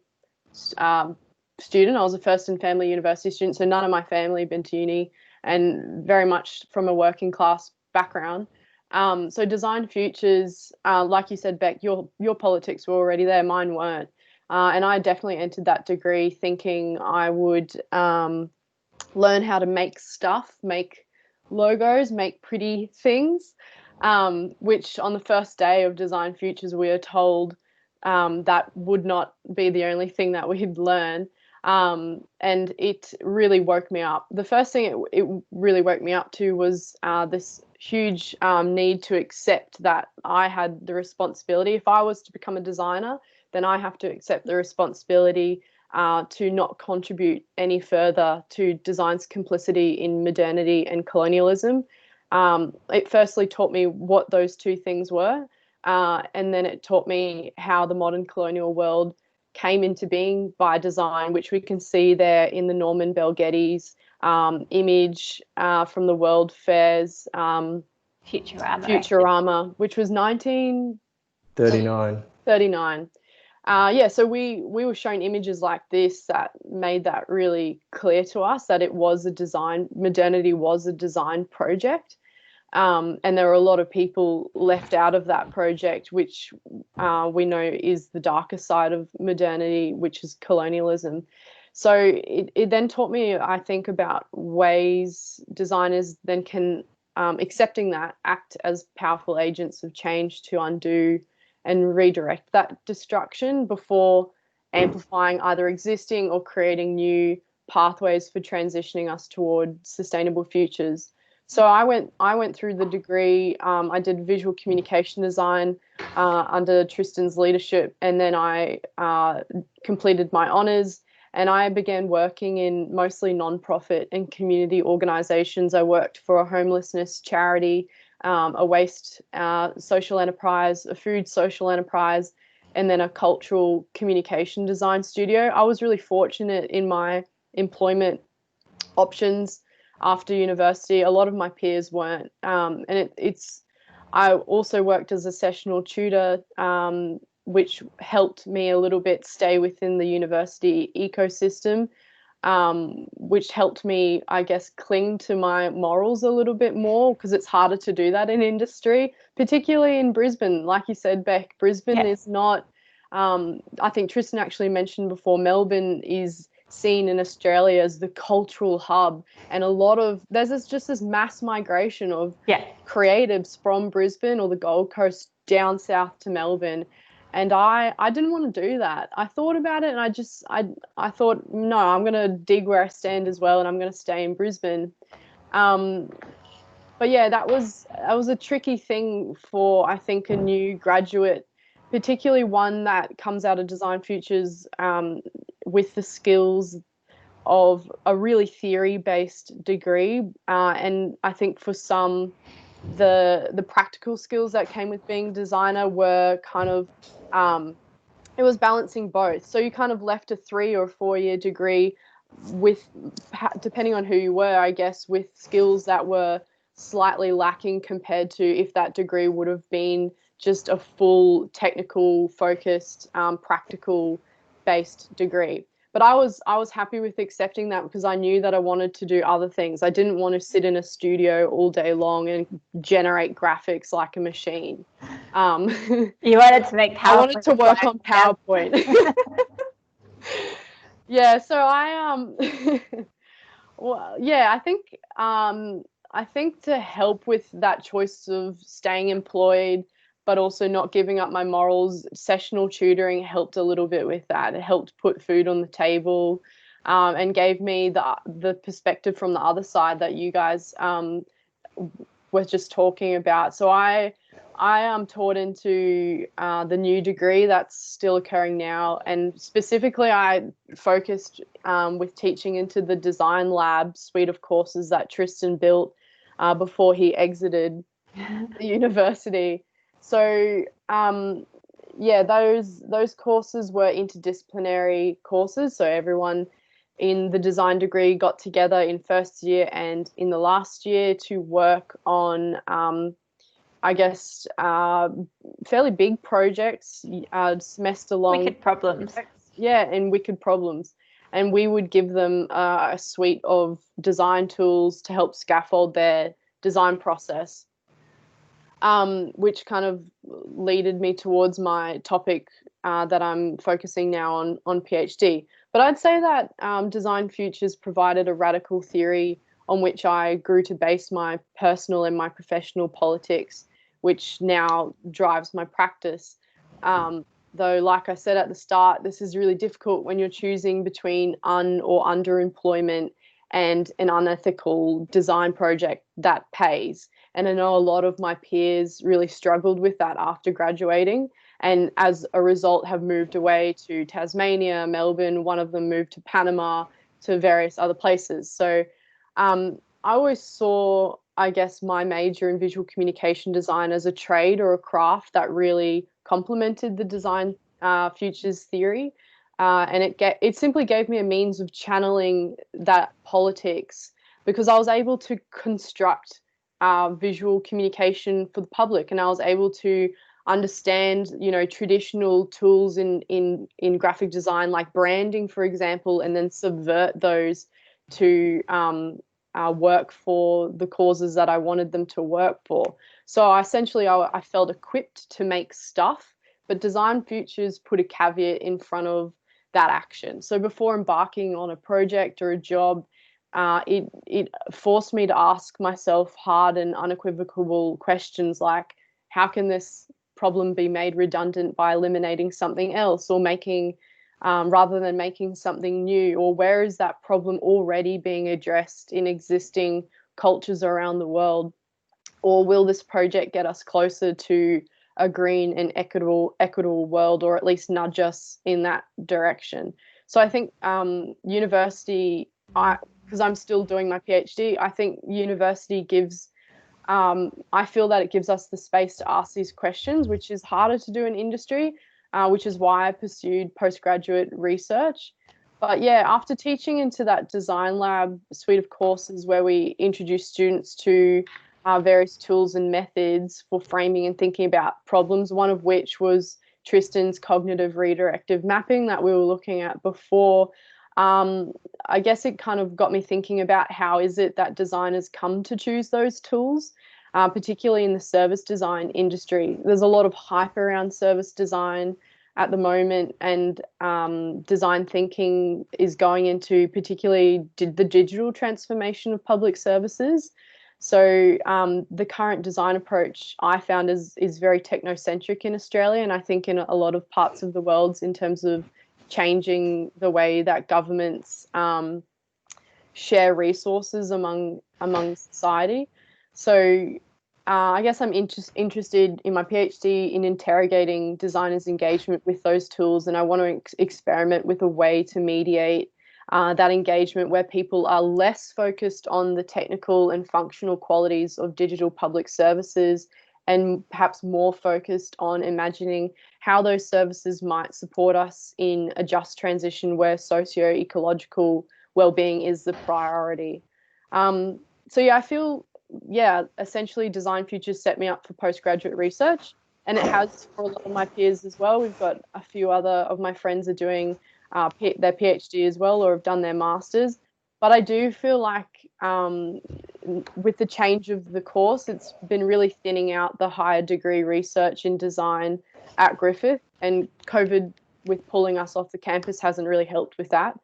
Speaker 1: student. I was a first in family university student, so none of my family had been to uni, and very much from a working class background. So Design Futures, like you said, Beck, your politics were already there, mine weren't. And I definitely entered that degree thinking I would learn how to make stuff, make logos, make pretty things, which on the first day of Design Futures we are told that would not be the only thing that we'd learn. And it really woke me up. The first thing it really woke me up to was this huge need to accept that I had the responsibility. If I was to become a designer, then I have to accept the responsibility to not contribute any further to design's complicity in modernity and colonialism. It firstly taught me what those two things were, and then it taught me how the modern colonial world came into being by design, which we can see there in the Norman Bell Geddes image from the World Fair's Futurama, which was 1939. So we were shown images like this that made that really clear to us that it was modernity was a design project. And there were a lot of people left out of that project, which we know is the darker side of modernity, which is colonialism. So it then taught me, I think, about ways designers then can, accepting that, act as powerful agents of change to undo and redirect that destruction before amplifying either existing or creating new pathways for transitioning us toward sustainable futures. So I went through the degree. I did visual communication design under Tristan's leadership, and then I completed my honours, and I began working in mostly non-profit and community organisations. I worked for a homelessness charity, a waste social enterprise, a food social enterprise, and then a cultural communication design studio. I was really fortunate in my employment options after university. A lot of my peers weren't, and I also worked as a sessional tutor, which helped me a little bit stay within the university ecosystem, which helped me, I guess, cling to my morals a little bit more, because it's harder to do that in industry, particularly in Brisbane. Like you said, Beck, Brisbane is not, I think Tristan actually mentioned before, Melbourne is seen in Australia as the cultural hub, and there's just this mass migration of creatives from Brisbane or the Gold Coast down south to Melbourne. And I didn't want to do that. I thought about it, and I thought, no, I'm going to dig where I stand as well, and I'm going to stay in Brisbane. But yeah, that was a tricky thing for, I think, a new graduate, particularly one that comes out of Design Futures with the skills of a really theory-based degree. And I think for some, the practical skills that came with being a designer were kind of, it was balancing both. So you kind of left a 3 or 4 year degree with, depending on who you were, I guess, with skills that were slightly lacking compared to if that degree would have been just a full technical focused, practical based degree. But I was happy with accepting that, because I knew that I wanted to do other things. I didn't want to sit in a studio all day long and generate graphics like a machine.
Speaker 2: You wanted to make PowerPoint.
Speaker 1: I wanted to work on PowerPoint. Yeah, so well, yeah, I think to help with that choice of staying employed but also not giving up my morals, sessional tutoring helped a little bit with that. It helped put food on the table, and gave me the perspective from the other side that you guys were just talking about. So I am taught into the new degree that's still occurring now, and specifically I focused with teaching into the design lab suite of courses that Tristan built before he exited the university. So yeah, those courses were interdisciplinary courses. So everyone in the design degree got together in first year and in the last year to work on, I guess, fairly big projects, semester long.
Speaker 2: Wicked problems.
Speaker 1: Yeah, and wicked problems. And we would give them a suite of design tools to help scaffold their design process, which kind of leaded me towards my topic that I'm focusing now on PhD. But I'd say that Design Futures provided a radical theory on which I grew to base my personal and my professional politics, which now drives my practice. Though, like I said at the start, this is really difficult when you're choosing between or underemployment and an unethical design project that pays. And I know a lot of my peers really struggled with that after graduating, and as a result have moved away to Tasmania, Melbourne. One of them moved to Panama, to various other places. So I always saw, I guess, my major in visual communication design as a trade or a craft that really complemented the design futures theory. And it simply gave me a means of channeling that politics, because I was able to construct visual communication for the public, and I was able to understand, traditional tools in graphic design, like branding, for example, and then subvert those to work for the causes that I wanted them to work for. So essentially, I felt equipped to make stuff, but Design Futures put a caveat in front of that action. So before embarking on a project or a job, it forced me to ask myself hard and unequivocal questions like, how can this problem be made redundant by eliminating something else, or making rather than making something new, or where is that problem already being addressed in existing cultures around the world, or will this project get us closer to a green and equitable world, or at least nudge us in that direction. So I think university, because I'm still doing my PhD, I think university gives, I feel that it gives us the space to ask these questions, which is harder to do in industry, which is why I pursued postgraduate research. But yeah, after teaching into that design lab suite of courses where we introduce students to various tools and methods for framing and thinking about problems, one of which was Tristan's cognitive redirective mapping that we were looking at before. I guess it kind of got me thinking about how is it that designers come to choose those tools, particularly in the service design industry. There's a lot of hype around service design at the moment, and design thinking is going into particularly the digital transformation of public services. So the current design approach I found is very technocentric in Australia, and I think in a lot of parts of the world, in terms of changing the way that governments share resources among society. So I guess I'm interested in my PhD in interrogating designers' engagement with those tools, and I want to experiment with a way to mediate that engagement where people are less focused on the technical and functional qualities of digital public services, and perhaps more focused on imagining how those services might support us in a just transition where socio-ecological well-being is the priority. So yeah, I feel, essentially Design Futures set me up for postgraduate research, and it has for a lot of my peers as well. We've got a few other of my friends are doing their PhD as well, or have done their masters. But I do feel like with the change of the course, it's been really thinning out the higher degree research in design at Griffith, and COVID with pulling us off the campus hasn't really helped with that.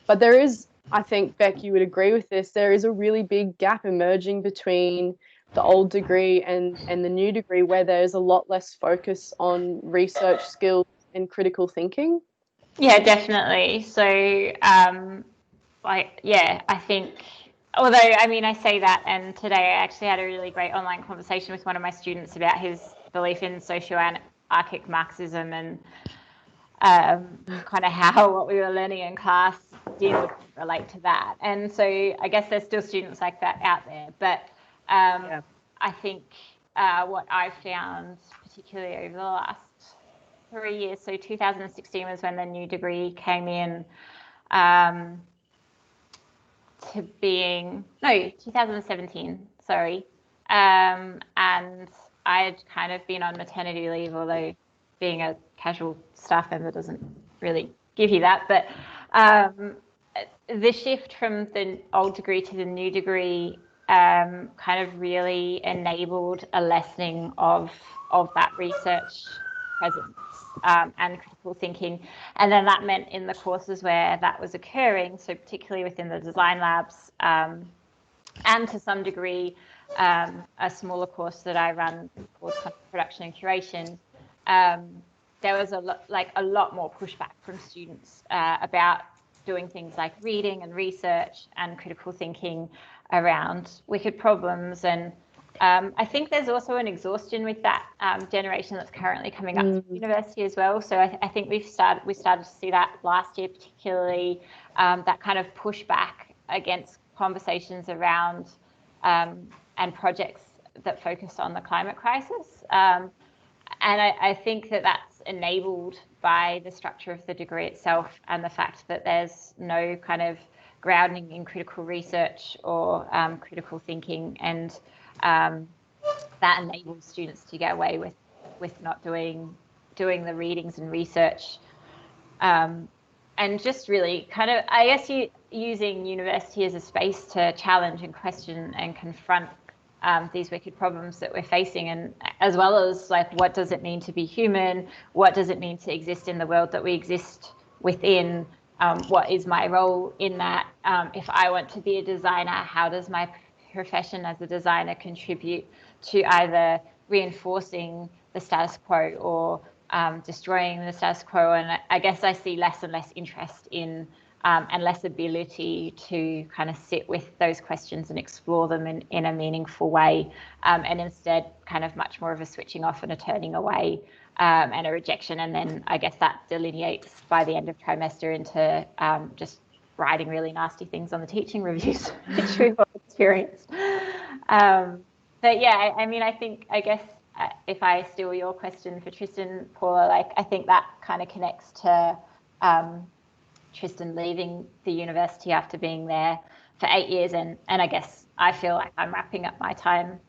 Speaker 1: But there is, I think, Beck, you would agree with this, there is a really big gap emerging between the old degree and the new degree, where there's a lot less focus on research skills and critical thinking.
Speaker 2: Yeah, definitely. So, I think, although, I say that, and today I actually had a really great online conversation with one of my students about his belief in socio-anarchic Marxism, and kind of how what we were learning in class didn't relate to that. And so I guess there's still students like that out there. But I think what I've found, particularly over the last 3 years. So 2016 was when the new degree came in. To being, no, 2017, sorry. And I had kind of been on maternity leave, although being a casual staff member doesn't really give you that. But the shift from the old degree to the new degree kind of really enabled a lessening of that research presence and critical thinking. And then that meant in the courses where that was occurring, so particularly within the design labs, and to some degree, a smaller course that I run called Content Production and Curation, there was a lot more pushback from students about doing things like reading and research and critical thinking around wicked problems. And I think there's also an exhaustion with that generation that's currently coming up to university as well. So I think we started to see that last year, particularly that kind of pushback against conversations around and projects that focus on the climate crisis. And I think that that's enabled by the structure of the degree itself and the fact that there's no kind of grounding in critical research or critical thinking, and that enables students to get away with not doing the readings and research, and just really kind of, I guess, using university as a space to challenge and question and confront these wicked problems that we're facing, and as well as like, what does it mean to be human? What does it mean to exist in the world that we exist within? What is my role in that? If I want to be a designer, how does my profession as a designer contribute to either reinforcing the status quo or destroying the status quo? And I guess I see less and less interest in and less ability to kind of sit with those questions and explore them in a meaningful way, and instead kind of much more of a switching off and a turning away and a rejection. And then I guess that delineates by the end of trimester into just writing really nasty things on the teaching reviews, which we've all experienced. But yeah, I mean, I guess if I steal your question for Tristan, Paula, like, I think that kind of connects to Tristan leaving the university after being there for 8 years, and I guess I feel like I'm wrapping up my time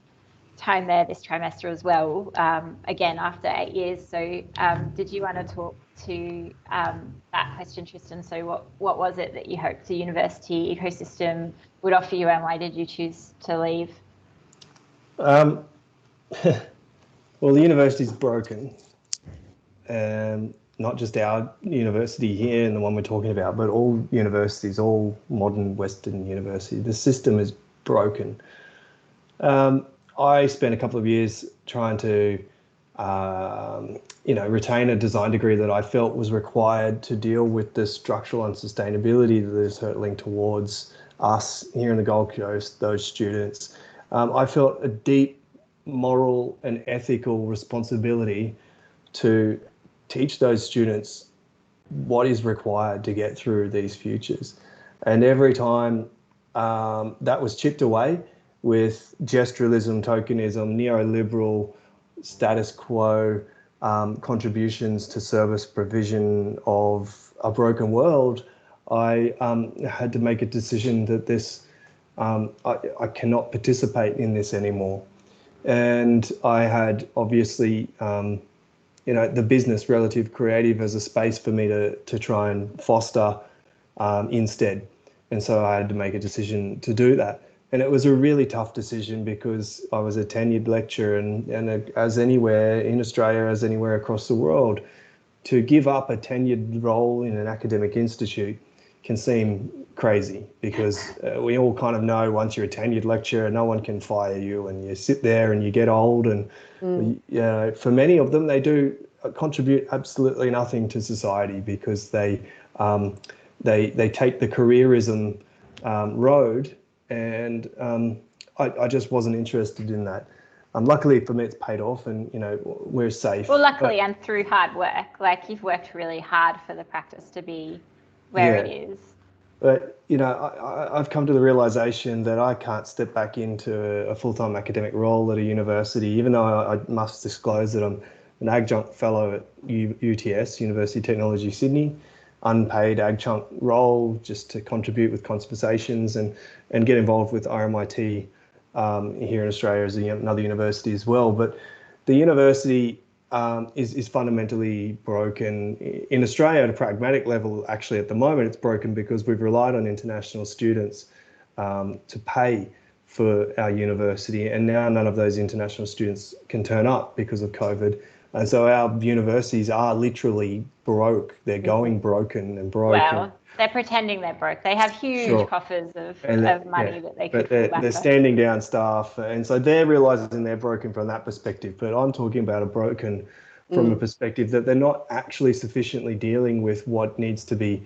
Speaker 2: there this trimester as well, again after 8 years. So did you want to talk to that question, Tristan? So what was it that you hoped the university ecosystem would offer you, and why did you choose to leave?
Speaker 3: Well, the university's broken, and not just our university here and the one we're talking about, but all universities, all modern Western universities. The system is broken. I spent a couple of years trying to, retain a design degree that I felt was required to deal with the structural unsustainability that is hurtling towards us here in the Gold Coast, those students. I felt a deep moral and ethical responsibility to teach those students what is required to get through these futures. And every time that was chipped away with gesturalism, tokenism, neoliberal status quo contributions to service provision of a broken world, I had to make a decision that this I cannot participate in this anymore. And I had obviously the business relative creative as a space for me to try and foster instead. And so I had to make a decision to do that. And it was a really tough decision because I was a tenured lecturer, and as anywhere in Australia, as anywhere across the world, to give up a tenured role in an academic institute can seem crazy, because we all kind of know once you're a tenured lecturer, no one can fire you, and you sit there and you get old. And for many of them, they do contribute absolutely nothing to society because they take the careerism road. And I just wasn't interested in that. Luckily for me, it's paid off, and we're safe.
Speaker 2: Well, luckily, and through hard work. Like, you've worked really hard for the practice to be where it is.
Speaker 3: But I've come to the realization that I can't step back into a full-time academic role at a university, even though I must disclose that I'm an adjunct fellow at UTS, University of Technology Sydney, unpaid adjunct role just to contribute with conversations and get involved with RMIT here in Australia as another university as well. But the university is fundamentally broken. In Australia at a pragmatic level, actually at the moment it's broken because we've relied on international students to pay for our university, and now none of those international students can turn up because of COVID. And so our universities are literally broke. They're going broken and broken.
Speaker 2: Wow, they're pretending they're broke. They have huge coffers of money that they could pull back.
Speaker 3: They're standing down staff, and so they're realising they're broken from that perspective. But I'm talking about a broken from a perspective that they're not actually sufficiently dealing with what needs to be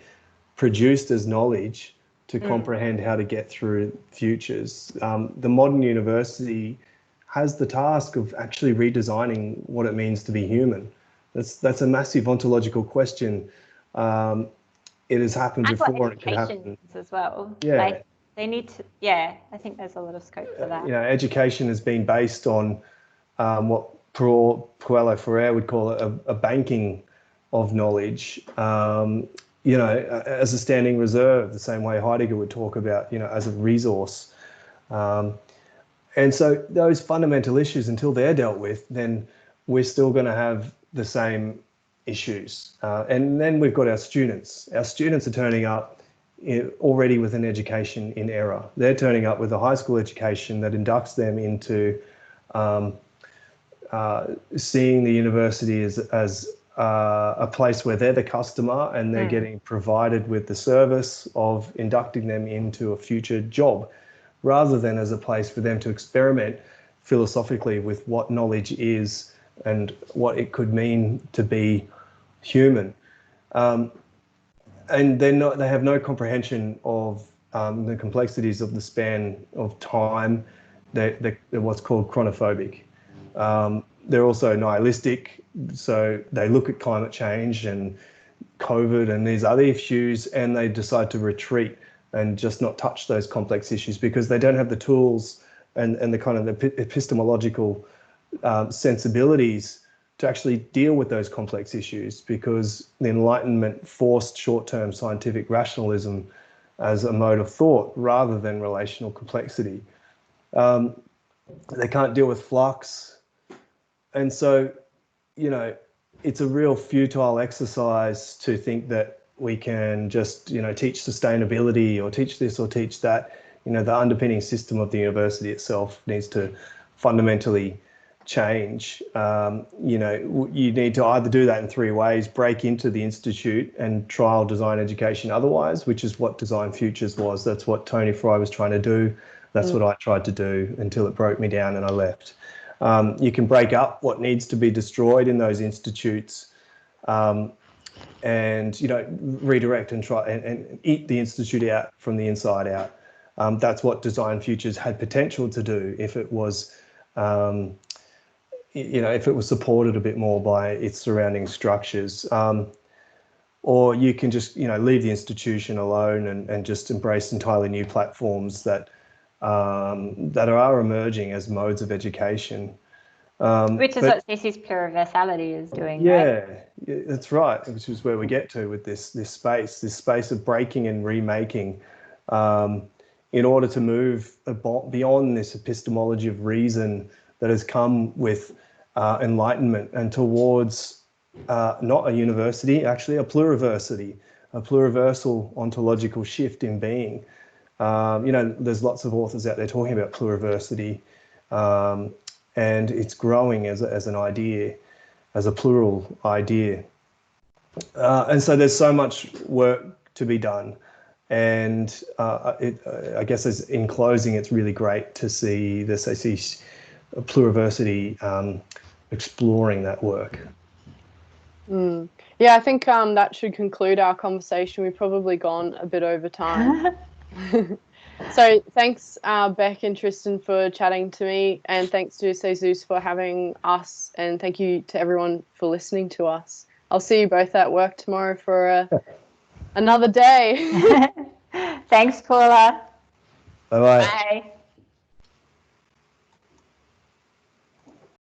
Speaker 3: produced as knowledge to comprehend how to get through futures. The modern university has the task of actually redesigning what it means to be human. That's a massive ontological question. It has happened before, and it could happen
Speaker 2: as well.
Speaker 3: Yeah,
Speaker 2: they need to. Yeah, I think there's a lot of scope for that.
Speaker 3: Education has been based on what Paulo Freire would call a banking of knowledge. As a standing reserve, the same way Heidegger would talk about, as a resource. And so those fundamental issues, until they're dealt with, then we're still going to have the same issues. And then we've got our students. Our students are turning up already with an education in error. They're turning up with a high school education that inducts them into seeing the university as a place where they're the customer and they're getting provided with the service of inducting them into a future job, rather than as a place for them to experiment philosophically with what knowledge is and what it could mean to be human. And they have no comprehension of the complexities of the span of time. They're what's called chronophobic. They're also nihilistic, so they look at climate change and COVID and these other issues, and they decide to retreat and just not touch those complex issues because they don't have the tools and the kind of epistemological sensibilities to actually deal with those complex issues, because the Enlightenment forced short-term scientific rationalism as a mode of thought rather than relational complexity. They can't deal with flux. And so, it's a real futile exercise to think that we can just, teach sustainability or teach this or teach that. The underpinning system of the university itself needs to fundamentally change. You need to either do that in three ways: break into the institute and trial design education otherwise, which is what Design Futures was. That's what Tony Fry was trying to do. That's what I tried to do until it broke me down and I left. You can break up what needs to be destroyed in those institutes and, redirect and try and eat the institute out from the inside out. That's what Design Futures had potential to do if it was, if it was supported a bit more by its surrounding structures. Or you can just, leave the institution alone and just embrace entirely new platforms that are emerging as modes of education.
Speaker 2: Which is what Cēsis Pluriversitāte is doing,
Speaker 3: yeah,
Speaker 2: right?
Speaker 3: Yeah, that's right, which is where we get to with this space of breaking and remaking in order to move beyond this epistemology of reason that has come with Enlightenment and towards not a university, actually a pluriversity, a pluriversal ontological shift in being. There's lots of authors out there talking about pluriversity, and it's growing as an idea, as a plural idea. And so there's so much work to be done. And I guess in closing, it's really great to see the Cēsis Pluriversity exploring that work.
Speaker 1: Yeah, I think that should conclude our conversation. We've probably gone a bit over time. So thanks, Beck and Tristan, for chatting to me, and thanks to Cēsus for having us, and thank you to everyone for listening to us. I'll see you both at work tomorrow for another day.
Speaker 2: Thanks, Paula.
Speaker 3: Bye-bye.
Speaker 2: Bye.